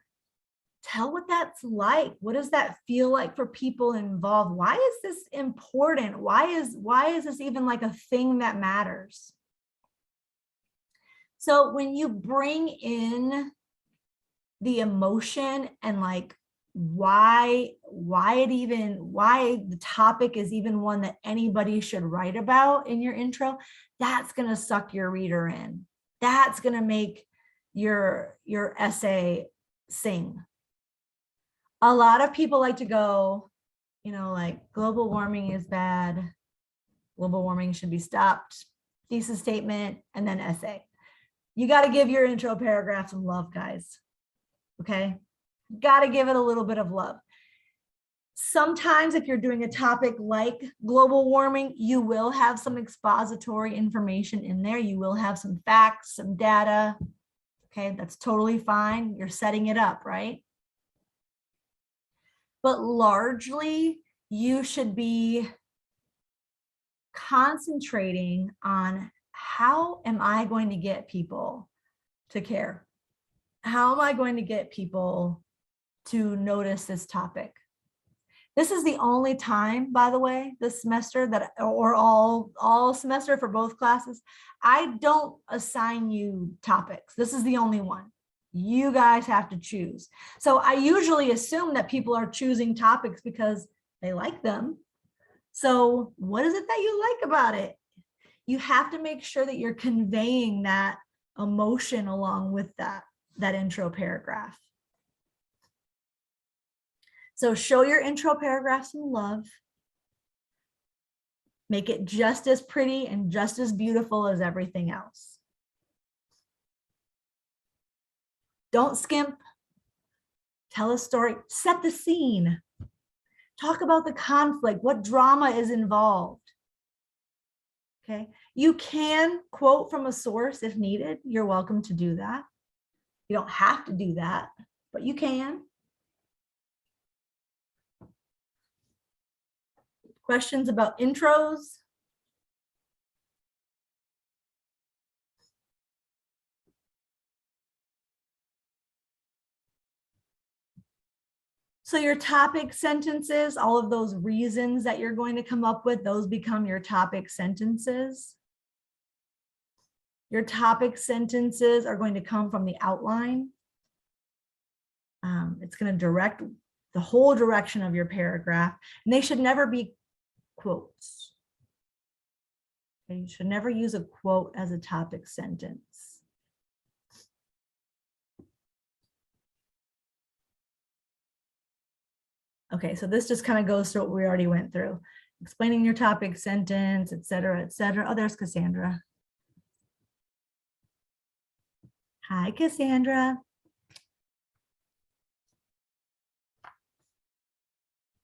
tell what that's like. What does that feel like for people involved? Why is this important? Why is this even like a thing that matters? So when you bring in the emotion and like why the topic is even one that anybody should write about in your intro, that's going to suck your reader in. That's going to make your essay sing. A lot of people like to go, like global warming is bad, global warming should be stopped, thesis statement, and then essay. You got to give your intro paragraph some love, guys. Okay, got to give it a little bit of love. Sometimes if you're doing a topic like global warming, you will have some expository information in there. You will have some facts, some data. Okay, that's totally fine. You're setting it up, right? But largely, you should be concentrating on how am I going to get people to care? How am I going to get people to notice this topic? This is the only time, by the way, this semester that, or all semester for both classes, I don't assign you topics. This is the only one. You guys have to choose. So I usually assume that people are choosing topics because they like them. So what is it that you like about it? You have to make sure that you're conveying that emotion along with that intro paragraph. So show your intro paragraph some love. Make it just as pretty and just as beautiful as everything else. Don't skimp. Tell a story. Set the scene. Talk about the conflict. What drama is involved? Okay. You can quote from a source if needed. You're welcome to do that. You don't have to do that, but you can. Questions about intros? So your topic sentences, all of those reasons that you're going to come up with, those become your topic sentences. Your topic sentences are going to come from the outline. It's going to direct the whole direction of your paragraph, and they should never be quotes. Okay, you should never use a quote as a topic sentence. Okay, so this just kind of goes through what we already went through. Explaining your topic sentence, et cetera, et cetera. Oh, there's Cassandra. Hi, Cassandra.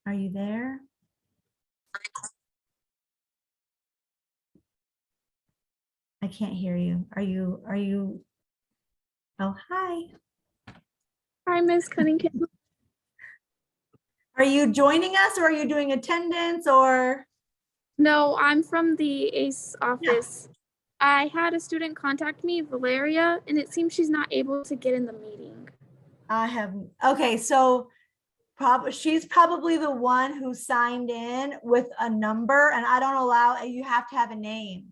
Are you there? I can't hear you. Are you? Oh, hi. Hi, Miss Cunningham. Are you joining us or are you doing attendance or? No, I'm from the ACE office. I had a student contact me, Valeria, and it seems she's not able to get in the meeting. I have, okay, so she's probably the one who signed in with a number, and I don't allow, you have to have a name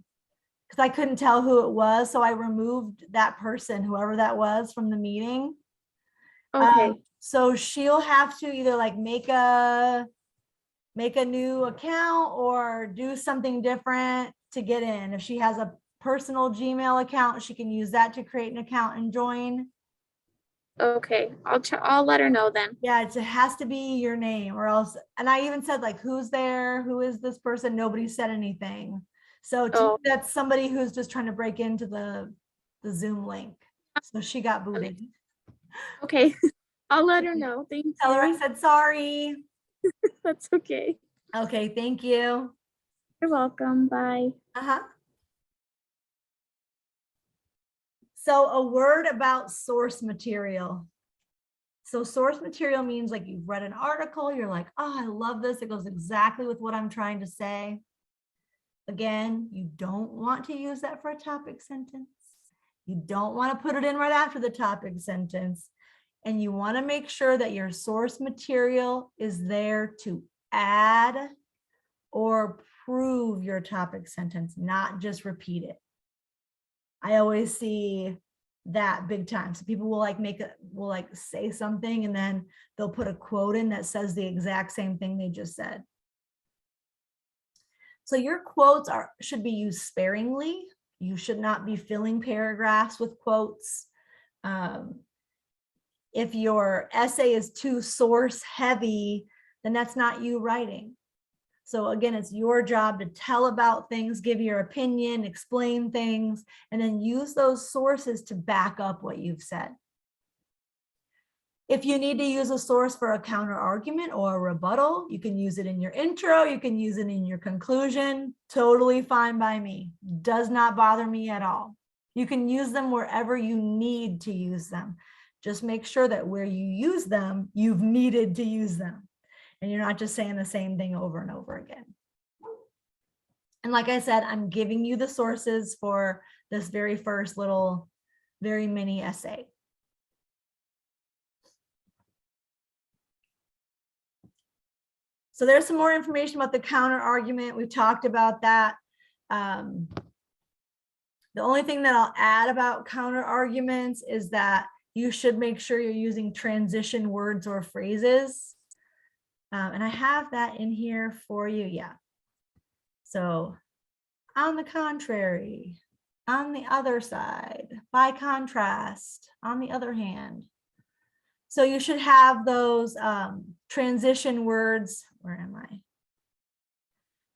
because I couldn't tell who it was. So I removed that person, whoever that was, from the meeting. Okay. So she'll have to either like make a new account or do something different to get in. If she has a personal Gmail account, she can use that to create an account and join. Okay, I'll let her know then. Yeah, it has to be your name or else. And I even said like, who's there? Who is this person? Nobody said anything. So that's somebody who's just trying to break into the Zoom link. So she got booted. Okay, I'll let her know. Thank you. Tell her I said sorry. That's okay. Okay, thank you. You're welcome. Bye. So a word about source material. So source material means like you've read an article, you're like, oh, I love this. It goes exactly with what I'm trying to say. Again, you don't want to use that for a topic sentence. You don't want to put it in right after the topic sentence. And you want to make sure that your source material is there to add or prove your topic sentence, not just repeat it. I always see that big time. So people will say something and then they'll put a quote in that says the exact same thing they just said. So your quotes should be used sparingly. You should not be filling paragraphs with quotes. If your essay is too source heavy, then that's not you writing. So again, it's your job to tell about things, give your opinion, explain things, and then use those sources to back up what you've said. If you need to use a source for a counter argument or a rebuttal, you can use it in your intro, you can use it in your conclusion, totally fine by me. Does not bother me at all. You can use them wherever you need to use them. Just make sure that where you use them, you've needed to use them. And you're not just saying the same thing over and over again. And like I said, I'm giving you the sources for this very first little, very mini essay. So there's some more information about the counter argument. We've talked about that. The only thing that I'll add about counter arguments is that you should make sure you're using transition words or phrases. And I have that in here for you. Yeah. So on the contrary, on the other side, by contrast, on the other hand. So you should have those transition words. Where am I?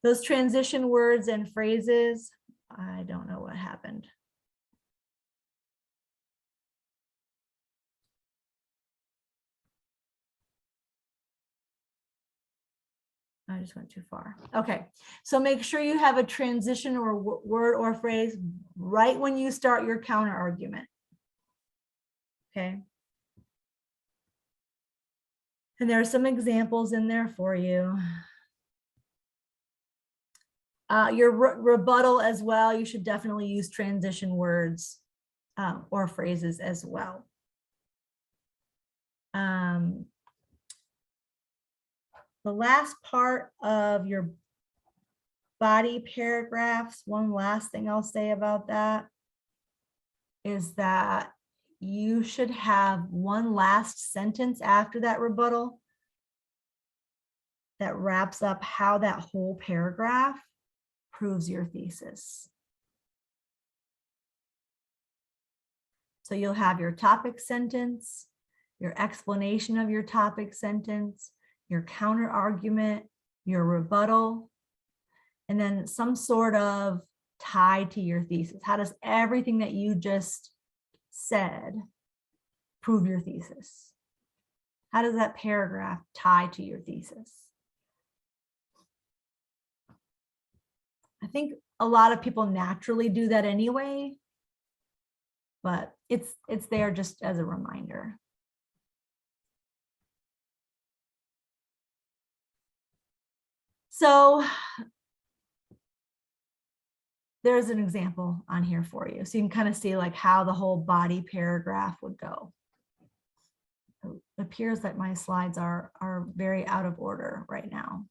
Those transition words and phrases. I don't know what happened. I just went too far. Okay, so make sure you have a transition or word or phrase right when you start your counter argument. Okay. And there are some examples in there for you. Your rebuttal as well, you should definitely use transition words or phrases as well. The last part of your body paragraphs, one last thing I'll say about that is that you should have one last sentence after that rebuttal that wraps up how that whole paragraph proves your thesis. So you'll have your topic sentence, your explanation of your topic sentence, your counter argument, your rebuttal, and then some sort of tie to your thesis. How does everything that you just said prove your thesis? How does that paragraph tie to your thesis? I think a lot of people naturally do that anyway, but it's there just as a reminder. So there's an example on here for you. So you can kind of see like how the whole body paragraph would go. It appears that my slides are very out of order right now.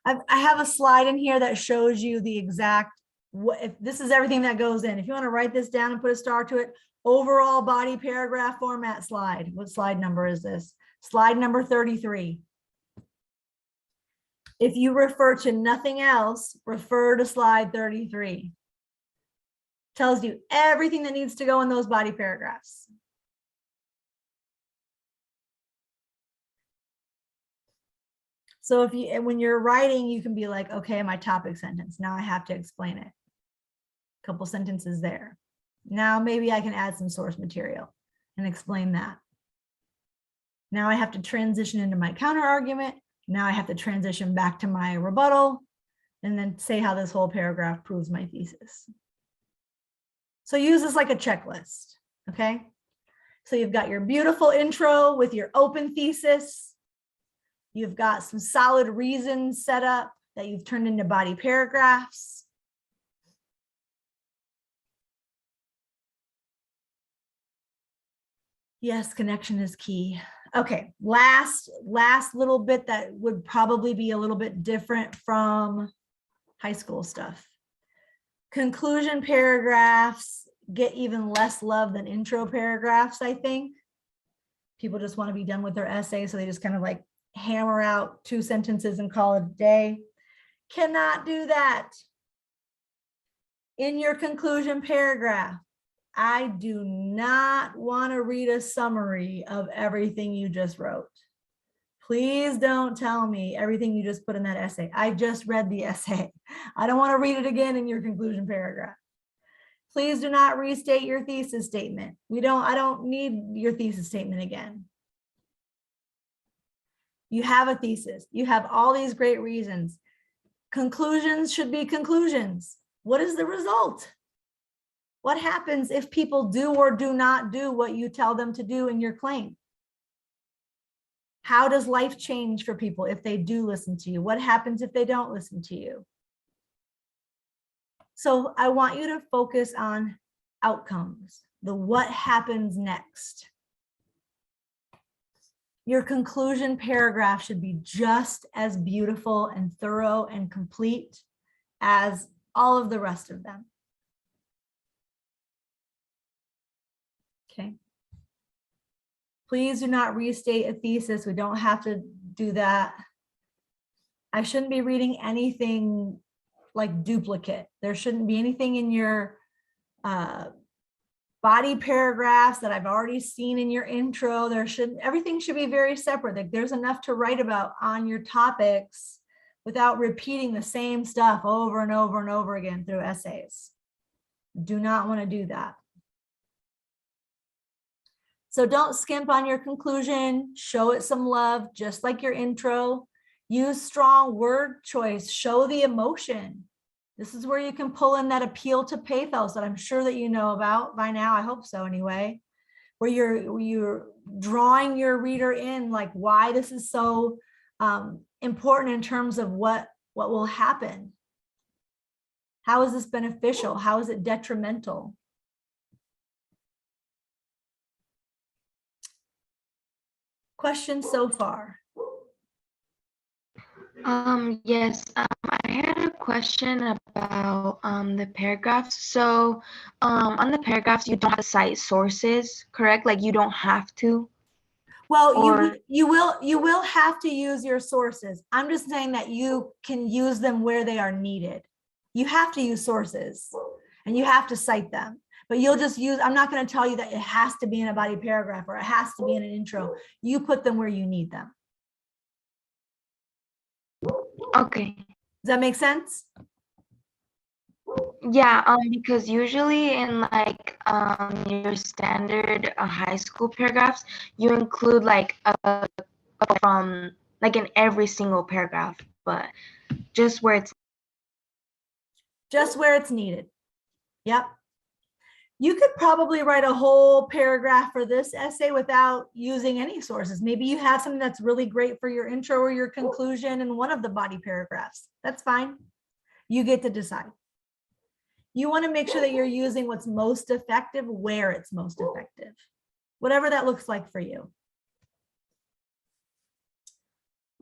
I have a slide in here that shows you the exact, if this is everything that goes in. If you want to write this down and put a star to it, overall body paragraph format slide. What slide number is this? Slide number 33. If you refer to nothing else, refer to slide 33. Tells you everything that needs to go in those body paragraphs. So if you, when you're writing, you can be like, okay, my topic sentence, now I have to explain it. A couple sentences there. Now maybe I can add some source material and explain that. Now I have to transition into my counter argument. Now I have to transition back to my rebuttal and then say how this whole paragraph proves my thesis. So use this like a checklist, okay? So you've got your beautiful intro with your open thesis. You've got some solid reasons set up. that you've turned into body paragraphs. Yes, connection is key. Okay, last little bit that would probably be a little bit different from high school stuff. Conclusion paragraphs get even less love than intro paragraphs, I think. People just want to be done with their essay, so they just kind of like hammer out 2 sentences and call it a day. Cannot do that. In your conclusion paragraph, I do not want to read a summary of everything you just wrote. Please don't tell me everything you just put in that essay. I just read the essay. I don't want to read it again in your conclusion paragraph. Please do not restate your thesis statement. I don't need your thesis statement again. You have a thesis. You have all these great reasons. Conclusions should be conclusions. What is the result? What happens if people do or do not do what you tell them to do in your claim? How does life change for people if they do listen to you? What happens if they don't listen to you? So I want you to focus on outcomes, the what happens next. Your conclusion paragraph should be just as beautiful and thorough and complete as all of the rest of them. Okay. Please do not restate a thesis. We don't have to do that. I shouldn't be reading anything like duplicate. There shouldn't be anything in your body paragraphs that I've already seen in your intro. Everything should be very separate. Like there's enough to write about on your topics without repeating the same stuff over and over and over again through essays. Do not want to do that. So don't skimp on your conclusion. Show it some love, just like your intro. Use strong word choice. Show the emotion. This is where you can pull in that appeal to pathos that I'm sure that you know about by now. I hope so anyway. Where you're drawing your reader in, like why this is so important in terms of what will happen. How is this beneficial? How is it detrimental? Questions so far? Yes, I had a question about the paragraphs. So on the paragraphs, you don't have to cite sources, correct? Like you don't have to. Well, Or- you will have to use your sources. I'm just saying that you can use them where they are needed. You have to use sources and you have to cite them. But you'll just use, I'm not going to tell you that it has to be in a body paragraph or it has to be in an intro. You put them where you need them. Okay. Does that make sense? Yeah, because usually in like your standard high school paragraphs, you include like from like in every single paragraph, but just where it's needed. Yep. You could probably write a whole paragraph for this essay without using any sources. Maybe you have something that's really great for your intro or your conclusion in one of the body paragraphs. That's fine. You get to decide. You want to make sure that you're using what's most effective where it's most effective, whatever that looks like for you.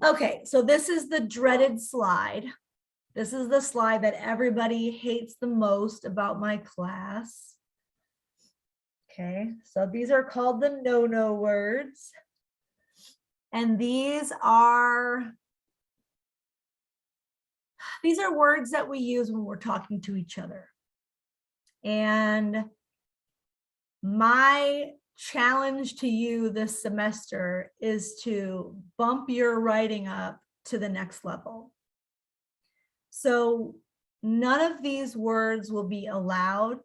Okay, so this is the dreaded slide. This is the slide that everybody hates the most about my class. Okay, so these are called the no-no words. And these are words that we use when we're talking to each other. And my challenge to you this semester is to bump your writing up to the next level. So none of these words will be allowed,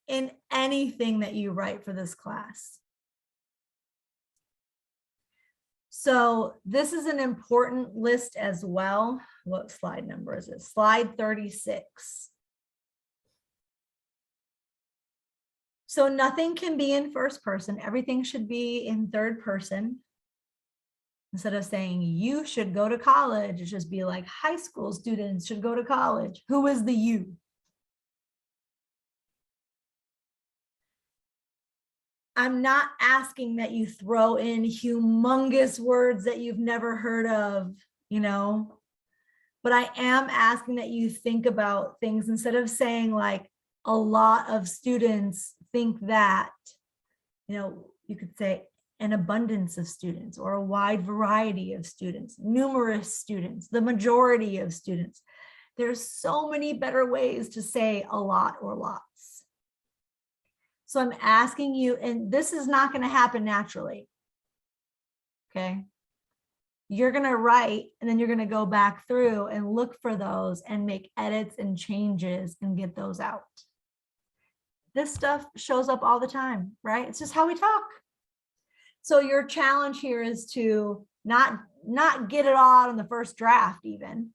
in anything that you write for this class. So this is an important list as well. What slide number is it? Slide 36. So nothing can be in first person. Everything should be in third person. Instead of saying you should go to college, it just be like high school students should go to college. Who is the you? I'm not asking that you throw in humongous words that you've never heard of, but I am asking that you think about things instead of saying like a lot of students think that, you could say an abundance of students or a wide variety of students, numerous students, the majority of students. There's so many better ways to say a lot or lots. So I'm asking you, and this is not going to happen naturally. Okay. You're going to write, and then you're going to go back through and look for those and make edits and changes and get those out. This stuff shows up all the time, right? It's just how we talk. So your challenge here is to not get it all out in the first draft even,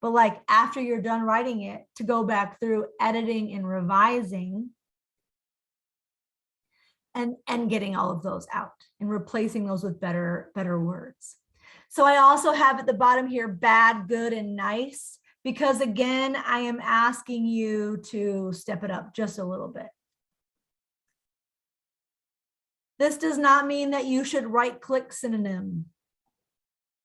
but like after you're done writing it, to go back through editing and revising and getting all of those out and replacing those with better words. So I also have at the bottom here, bad, good, and nice, because again, I am asking you to step it up just a little bit. This does not mean that you should right-click synonym,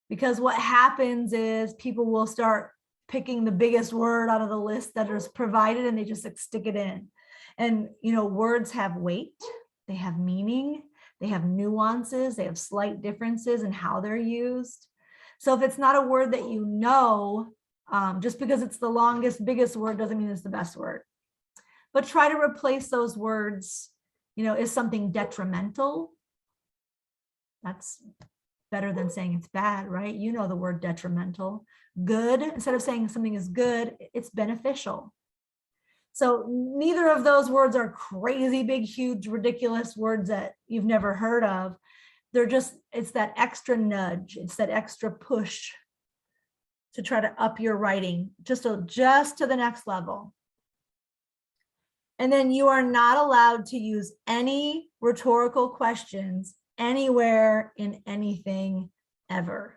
because what happens is people will start picking the biggest word out of the list that is provided and they just like stick it in. And words have weight, they have meaning, they have nuances, they have slight differences in how they're used. So if it's not a word that just because it's the longest, biggest word doesn't mean it's the best word. But try to replace those words. Is something detrimental? That's better than saying it's bad, right? The word detrimental. Good, instead of saying something is good, it's beneficial. So neither of those words are crazy, big, huge, ridiculous words that you've never heard of. It's that extra nudge. It's that extra push to try to up your writing just to the next level. And then you are not allowed to use any rhetorical questions anywhere in anything ever.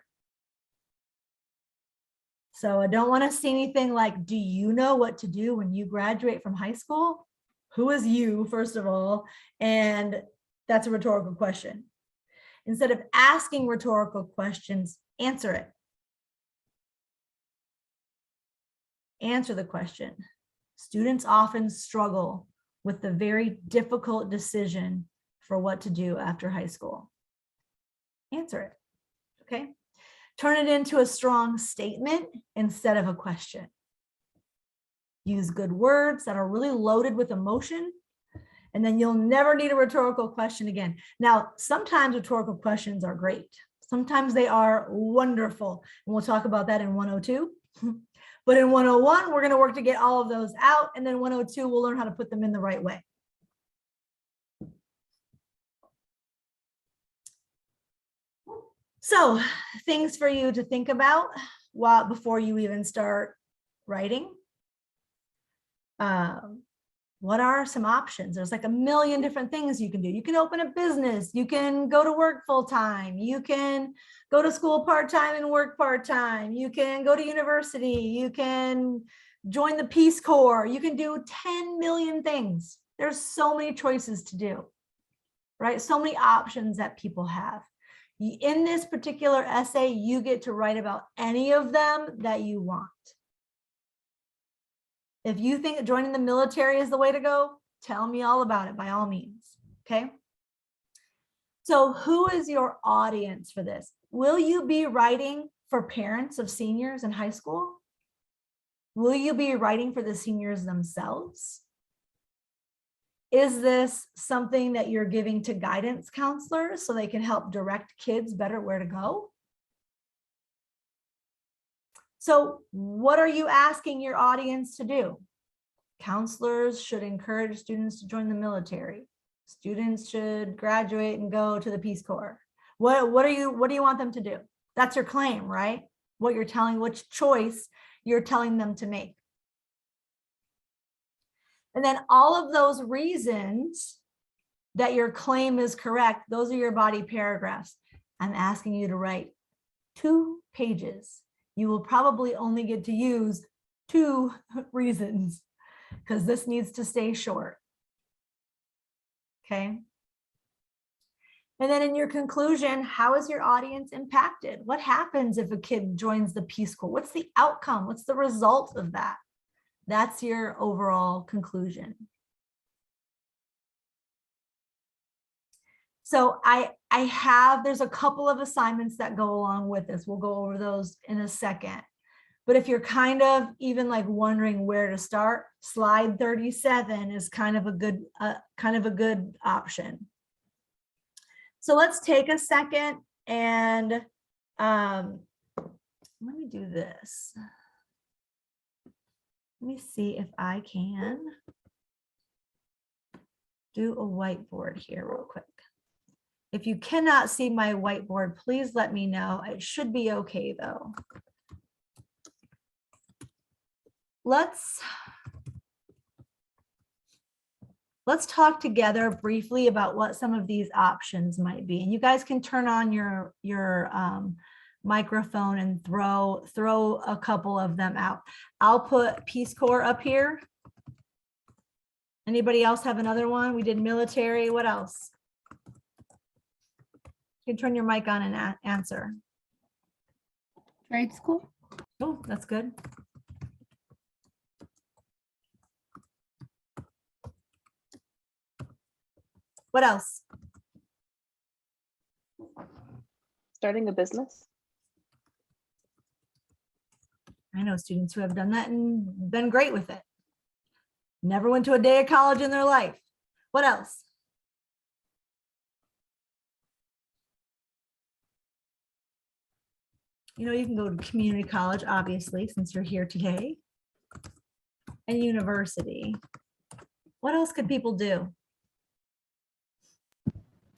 So I don't want to see anything like, do you know what to do when you graduate from high school? Who is you, first of all? And that's a rhetorical question. Instead of asking rhetorical questions, answer it. Answer the question. Students often struggle with the very difficult decision for what to do after high school. Answer it, okay? Turn it into a strong statement instead of a question. Use good words that are really loaded with emotion, and then you'll never need a rhetorical question again. Now, sometimes rhetorical questions are great. Sometimes they are wonderful, and we'll talk about that in 102. But in 101, we're going to work to get all of those out. And then 102, we'll learn how to put them in the right way. So things for you to think about before you even start writing. What are some options? There's like a million different things you can do. You can open a business. You can go to work full time. You can go to school part-time and work part-time. You can go to university. You can join the Peace Corps. You can do 10 million things. There's so many choices to do, right? So many options that people have. In this particular essay, you get to write about any of them that you want. If you think joining the military is the way to go, tell me all about it by all means, okay? So who is your audience for this? Will you be writing for parents of seniors in high school? Will you be writing for the seniors themselves? Is this something that you're giving to guidance counselors so they can help direct kids better where to go? So what are you asking your audience to do? Counselors should encourage students to join the military. Students should graduate and go to the Peace Corps. What do you want them to do? That's your claim, right? Which choice you're telling them to make. And then all of those reasons that your claim is correct, those are your body paragraphs. I'm asking you to write 2 pages. You will probably only get to use 2 reasons because this needs to stay short. Okay. And then in your conclusion, how is your audience impacted? What happens if a kid joins the Peace Corps? What's the outcome? What's the result of that? That's your overall conclusion. So there's a couple of assignments that go along with this. We'll go over those in a second. But if you're kind of even like wondering where to start, slide 37 is kind of a good option. So let's take a second and let me do this. Let me see if I can do a whiteboard here real quick. If you cannot see my whiteboard, please let me know. It should be okay though. Let's talk together briefly about what some of these options might be. And you guys can turn on your microphone and throw a couple of them out. I'll put Peace Corps up here. Anybody else have another one? We did military. What else? You can turn your mic on and answer. Trade school. Oh, that's good. What else? Starting a business. I know students who have done that and been great with it. Never went to a day of college in their life. What else? You know, you can go to community college, obviously, since you're here today, and university. What else could people do?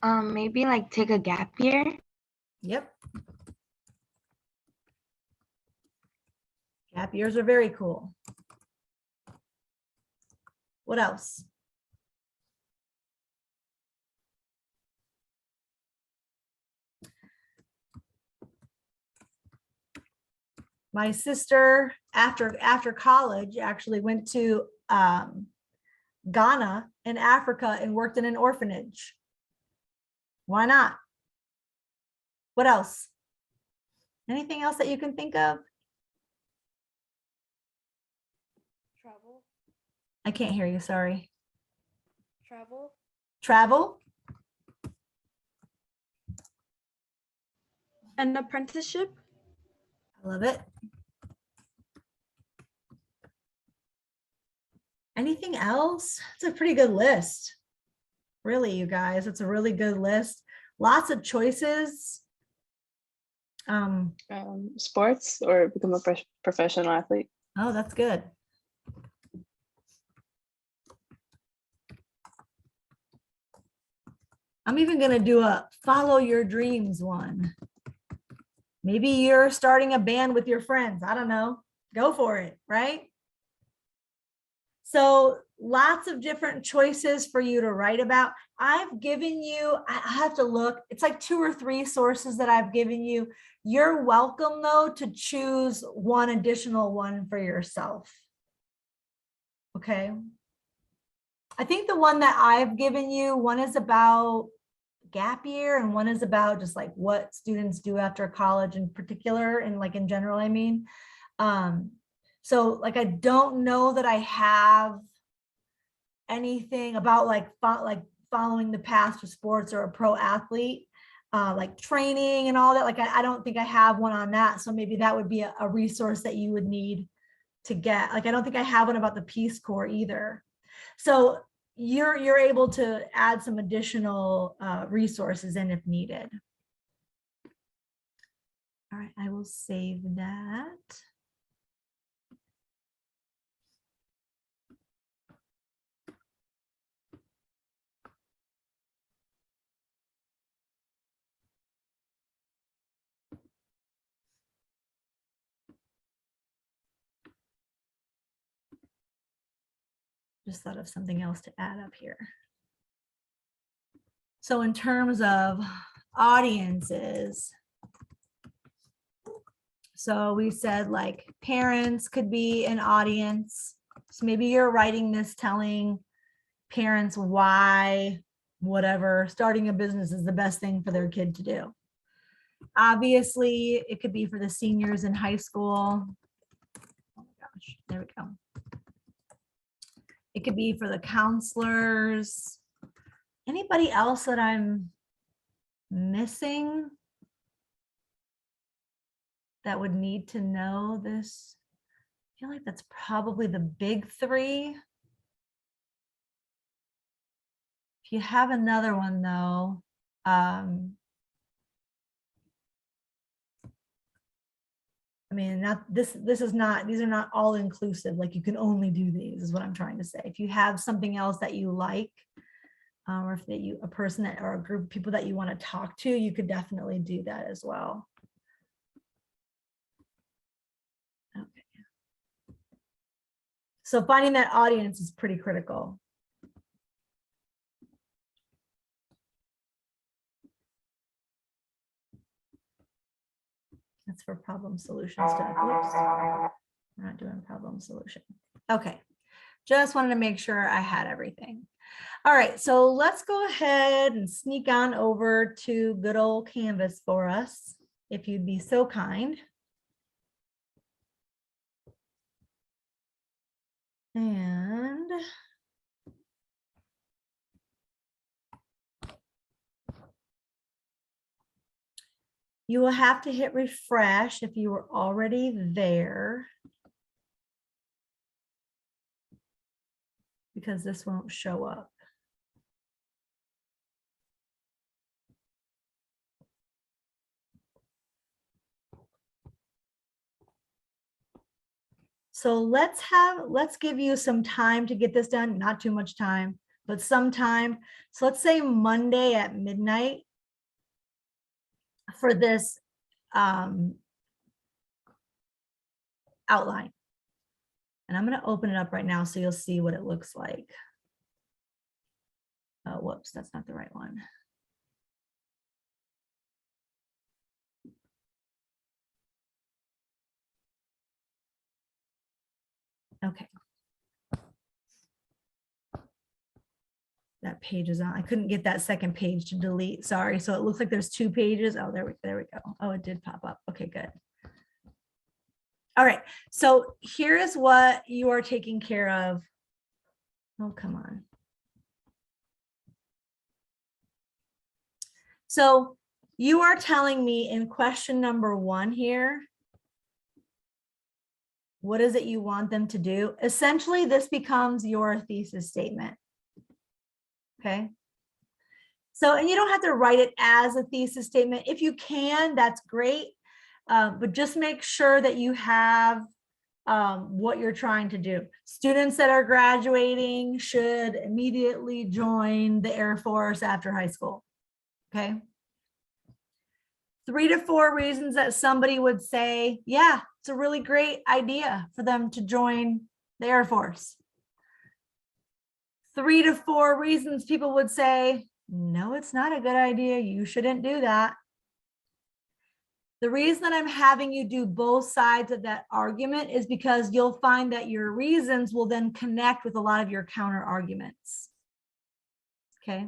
Maybe like take a gap year. Yep. Gap years are very cool. What else? My sister, after college, actually went to Ghana in Africa and worked in an orphanage. Why not? What else? Anything else that you can think of? Travel. I can't hear you, sorry. Travel. Travel? An apprenticeship. I love it. Anything else? It's a pretty good list. Really, you guys, it's a really good list. Lots of choices. Sports or become a professional athlete. Oh, that's good. I'm even going to do a follow your dreams one. Maybe you're starting a band with your friends. I don't know. Go for it, right? So lots of different choices for you to write about. I've given you, I have to look, it's like 2 or 3 sources that I've given you. You're welcome though to choose one additional one for yourself. Okay. I think the one that I've given you, one is about gap year and one is about just like what students do after college in particular and like in general, I mean. So like, I don't know that I have anything about like following the path to sports or a pro athlete, like training and all that. Like, I don't think I have one on that. So maybe that would be a resource that you would need to get. Like, I don't think I have one about the Peace Corps either. So you're able to add some additional resources in if needed. All right, I will save that. Just thought of something else to add up here. So in terms of audiences. So we said like parents could be an audience. So maybe you're writing this telling parents why whatever starting a business is the best thing for their kid to do. Obviously, it could be for the seniors in high school. Oh my gosh, there we go. It could be for the counselors. Anybody else that I'm missing that would need to know this? I feel like that's probably the big three. If you have another one though, I mean, this is not, these are not all inclusive, like you can only do these is what I'm trying to say. If you have something else that you like, or if that you, a person that, or a group of people that you want to talk to, you could definitely do that as well. Okay. So finding that audience is pretty critical. That's for problem solutions. Oops, we're not doing problem solution. Okay, just wanted to make sure I had everything. All right, so let's go ahead and sneak on over to good old Canvas for us, if you'd be so kind. And you will have to hit refresh if you were already there, because this won't show up. So let's give you some time to get this done, not too much time, but some time. So let's say Monday at midnight for this outline. And I'm going to open it up right now so you'll see what it looks like. Oh, whoops, that's not the right one. Okay. That page is on. I couldn't get that second page to delete. Sorry. So it looks like there's two pages. Oh, there we go. Oh, it did pop up. Okay, good. All right. So here is what you are taking care of. Oh, come on. So you are telling me in question number 1 here, what is it you want them to do? Essentially, this becomes your thesis statement. Okay. So, and you don't have to write it as a thesis statement. If you can, that's great. But just make sure that you have what you're trying to do. Students that are graduating should immediately join the Air Force after high school. Okay. 3 to 4 reasons that somebody would say, yeah, it's a really great idea for them to join the Air Force. 3 to 4 reasons people would say, no, it's not a good idea. You shouldn't do that. The reason that I'm having you do both sides of that argument is because you'll find that your reasons will then connect with a lot of your counter arguments. Okay.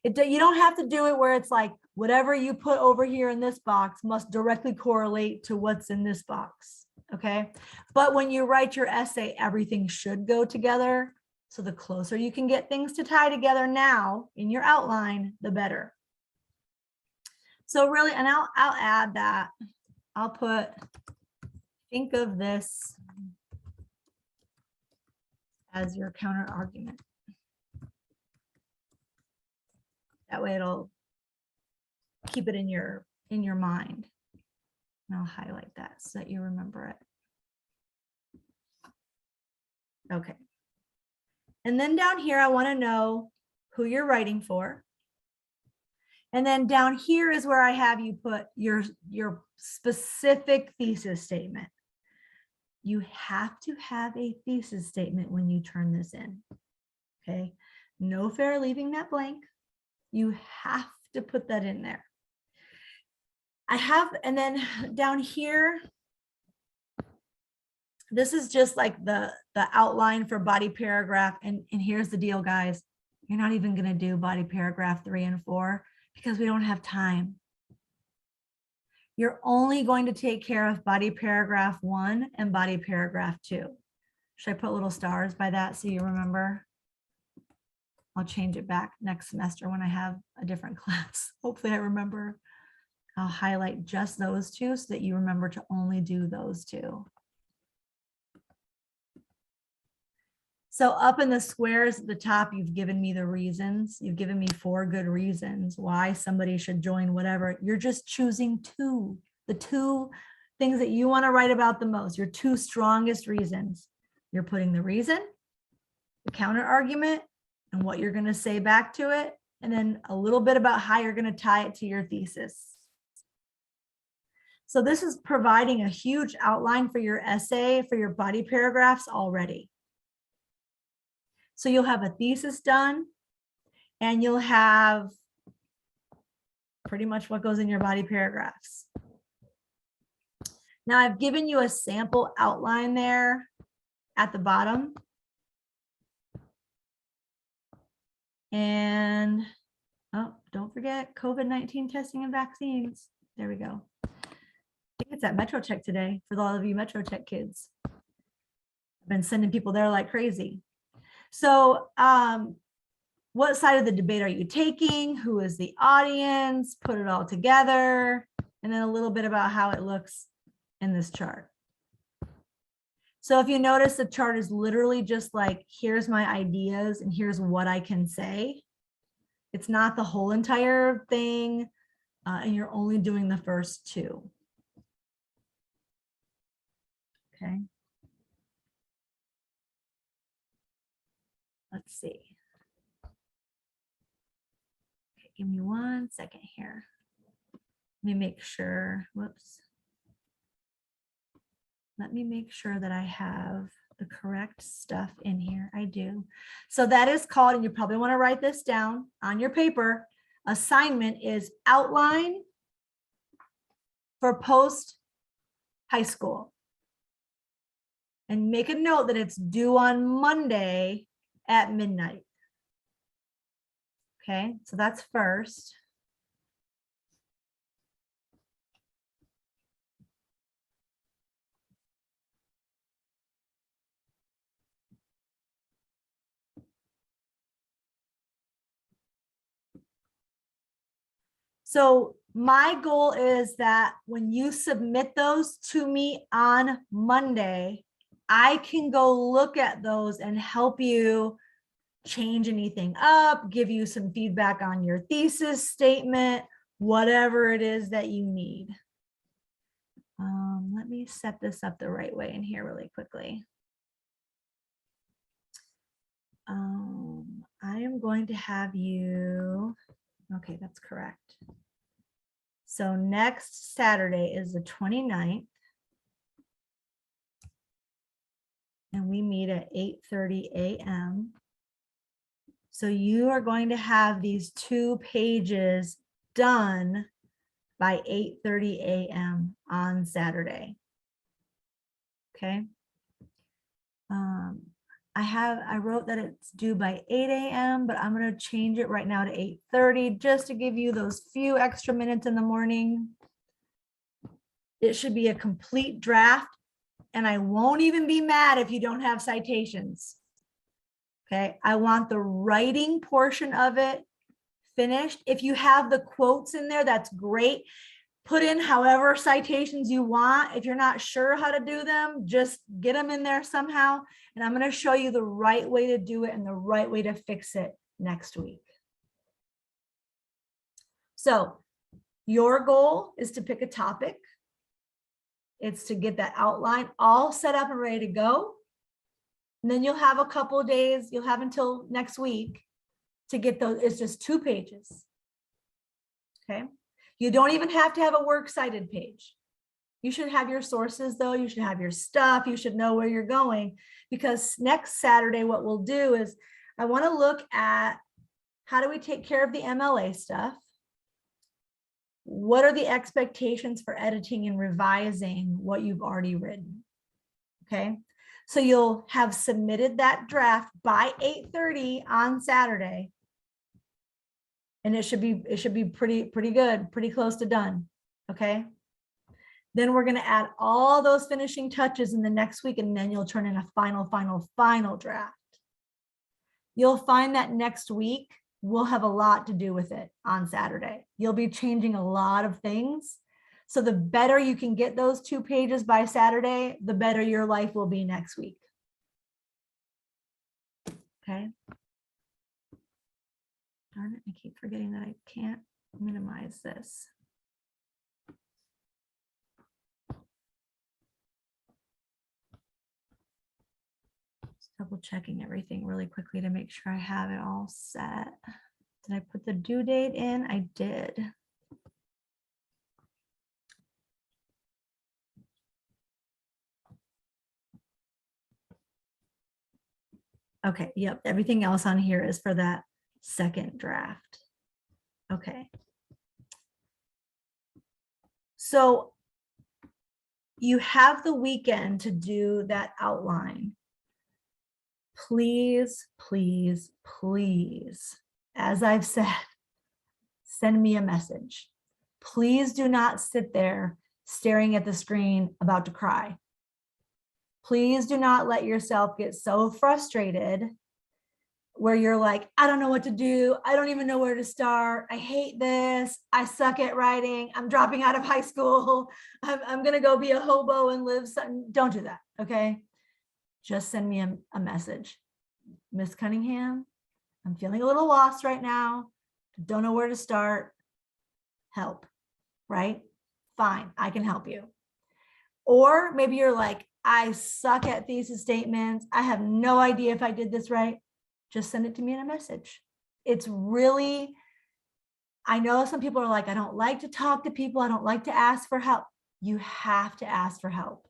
You don't have to do it where it's like whatever you put over here in this box must directly correlate to what's in this box. Okay. But when you write your essay, everything should go together. So the closer you can get things to tie together now in your outline, the better. So really, and I'll add that. I'll put, think of this as your counter argument. That way it'll keep it in your mind. And I'll highlight that so that you remember it. Okay. And then down here, I want to know who you're writing for. And then down here is where I have you put your specific thesis statement. You have to have a thesis statement when you turn this in. Okay. No fair leaving that blank. You have to put that in there. I have, and then down here, this is just like the outline for body paragraph. And here's the deal, guys. You're not even going to do body paragraph 3 and 4 because we don't have time. You're only going to take care of body paragraph 1 and body paragraph 2. Should I put little stars by that so you remember? I'll change it back next semester when I have a different class. Hopefully I remember. I'll highlight just those two so that you remember to only do those two. So up in the squares at the top, you've given me the reasons. You've given me 4 good reasons why somebody should join whatever. You're just choosing 2, the 2 things that you want to write about the most, your 2 strongest reasons. You're putting the reason, the counter argument, and what you're going to say back to it, and then a little bit about how you're going to tie it to your thesis. So this is providing a huge outline for your essay, for your body paragraphs already. So you'll have a thesis done, and you'll have pretty much what goes in your body paragraphs. Now I've given you a sample outline there at the bottom. And, oh, don't forget COVID-19 testing and vaccines. There we go. I think it's at Metro Tech today for all of you Metro Tech kids. I've been sending people there like crazy. So what side of the debate are you taking? Who is the audience? Put it all together. And then a little bit about how it looks in this chart. So if you notice, the chart is literally just like, here's my ideas and here's what I can say. It's not the whole entire thing. And you're only doing the first 2. Okay. Let's see. Okay, give me 1 second here. Let me make sure, whoops. Let me make sure that I have the correct stuff in here. I do. So that is called, and you probably want to write this down on your paper. Assignment is outline for post high school. And make a note that it's due on Monday at midnight. Okay, so that's first. So my goal is that when you submit those to me on Monday, I can go look at those and help you change anything up, give you some feedback on your thesis statement, whatever it is that you need. Let me set this up the right way in here really quickly. I am going to have you, okay, that's correct. So next Saturday is the 29th. And we meet at 8:30 a.m. So you are going to have these 2 pages done by 8:30 a.m. on Saturday. Okay. I wrote that it's due by 8 a.m., but I'm going to change it right now to 8:30 just to give you those few extra minutes in the morning. It should be a complete draft, and I won't even be mad if you don't have citations. Okay, I want the writing portion of it finished. If you have the quotes in there, that's great. Put in however citations you want. If you're not sure how to do them, just get them in there somehow. And I'm going to show you the right way to do it and the right way to fix it next week. So your goal is to pick a topic. It's to get that outline all set up and ready to go. And then you'll have a couple of days, you'll have until next week to get those. It's just 2 pages. Okay. You don't even have to have a works cited page. You should have your sources though. You should have your stuff. You should know where you're going, because next Saturday, what we'll do is I want to look at how do we take care of the MLA stuff. What are the expectations for editing and revising what you've already written? Okay, so you'll have submitted that draft by 8:30 on Saturday. And it should be pretty good, pretty close to done. Okay. Then we're going to add all those finishing touches in the next week, and then you'll turn in a final draft. You'll find that next week we'll have a lot to do with it on Saturday. You'll be changing a lot of things. So the better you can get those 2 pages by Saturday, the better your life will be next week. Okay. Darn it, I keep forgetting that I can't minimize this. Just double checking everything really quickly to make sure I have it all set. Did I put the due date in? I did. Okay, yep, everything else on here is for that second draft. Okay. So you have the weekend to do that outline. Please, please, please, as I've said, send me a message. Please do not sit there staring at the screen about to cry. Please do not let yourself get so frustrated where you're like, I don't know what to do. I don't even know where to start. I hate this. I suck at writing. I'm dropping out of high school. I'm going to go be a hobo and live something. Don't do that. Okay. Just send me a message. Miss Cunningham, I'm feeling a little lost right now. Don't know where to start. Help. Right? Fine. I can help you. Or maybe you're like, I suck at thesis statements. I have no idea if I did this right. Just send it to me in a message. It's really, I know some people are like, I don't like to talk to people. I don't like to ask for help. You have to ask for help,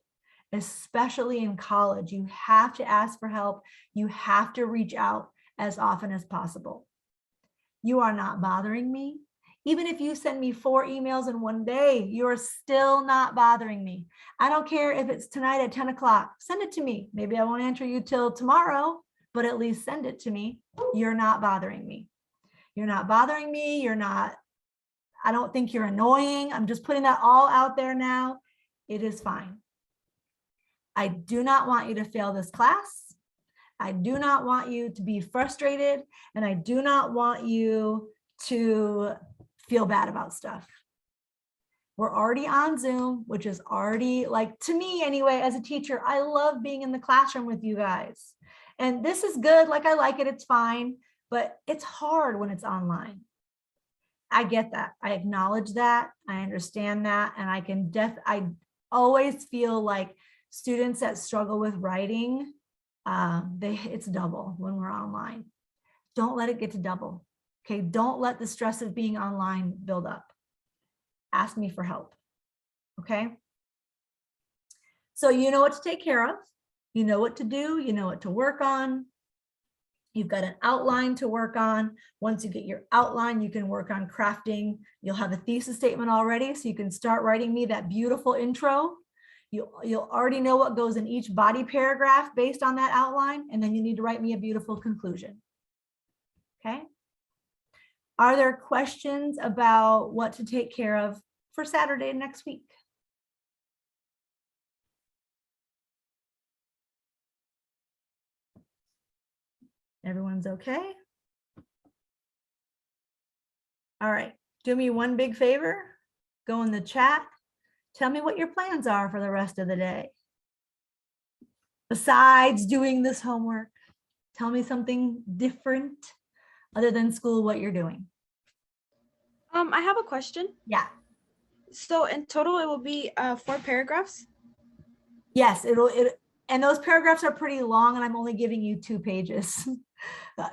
especially in college. You have to ask for help. You have to reach out as often as possible. You are not bothering me. Even if you send me 4 emails in one day, you're still not bothering me. I don't care if it's tonight at 10 o'clock, send it to me. Maybe I won't answer you till tomorrow, but at least send it to me. You're not bothering me. You're not bothering me. You're not, I don't think you're annoying. I'm just putting that all out there now. It is fine. I do not want you to fail this class. I do not want you to be frustrated, and I do not want you to feel bad about stuff. We're already on Zoom, which is already, like, to me anyway, as a teacher, I love being in the classroom with you guys. And this is good. Like, I like it. It's fine, but it's hard when it's online. I get that. I acknowledge that. I understand that. And I always feel like students that struggle with writing, it's double when we're online. Don't let it get to double. Okay. Don't let the stress of being online build up. Ask me for help. Okay. So you know what to take care of. You know what to do. You know what to work on. You've got an outline to work on. Once you get your outline, you can work on crafting. You'll have a thesis statement already, so you can start writing me that beautiful intro. You'll already know what goes in each body paragraph based on that outline, and then you need to write me a beautiful conclusion. Okay. Are there questions about what to take care of for Saturday next week? Everyone's okay? All right, do me one big favor. Go in the chat. Tell me what your plans are for the rest of the day. Besides doing this homework, tell me something different other than school, what you're doing. I have a question. Yeah. So in total, it will be 4 paragraphs. Yes, and those paragraphs are pretty long, and I'm only giving you 2 pages.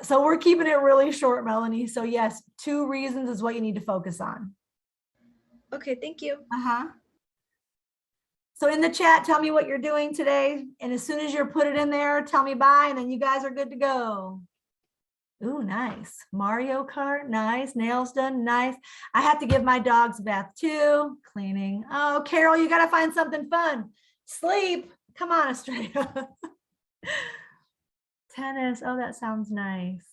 So we're keeping it really short, Melanie. So yes, 2 reasons is what you need to focus on. Okay, thank you. So in the chat, tell me what you're doing today. And as soon as you're put it in there, tell me bye, and then you guys are good to go. Ooh, nice. Mario Kart, nice. Nails done, nice. I have to give my dogs a bath too. Cleaning. Oh, Carol, you got to find something fun. Sleep. Come on, Estrella. Tennis. Oh, that sounds nice.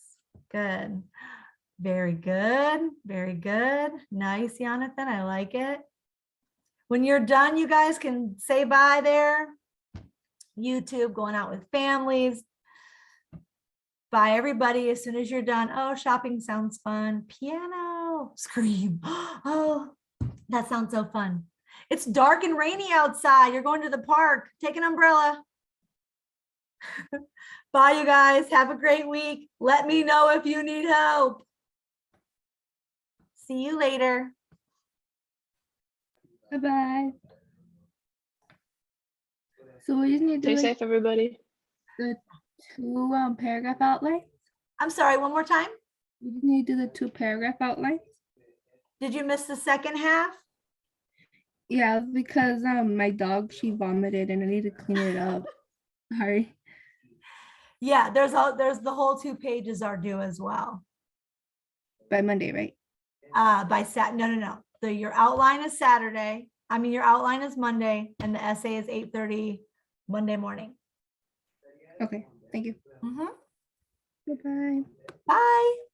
Good. Very good. Very good. Nice, Jonathan. I like it. When you're done, you guys can say bye there. YouTube, going out with families. Bye, everybody. As soon as you're done. Oh, shopping sounds fun. Piano. Scream. Oh, that sounds so fun. It's dark and rainy outside. You're going to the park. Take an umbrella. Bye, you guys. Have a great week. Let me know if you need help. See you later. Bye-bye. So we just need to Stay do safe, everybody. the two paragraph outlines. I'm sorry, one more time. We just need to do the 2 paragraph outlines. Did you miss the second half? Yeah, because my dog, she vomited and I need to clean it up. Sorry. Yeah, there's the whole 2 pages are due as well. By Monday, right? No. Your outline is Saturday. I mean, your outline is Monday and the essay is 8:30 Monday morning. Okay, thank you. Mhm. Bye-bye. Bye.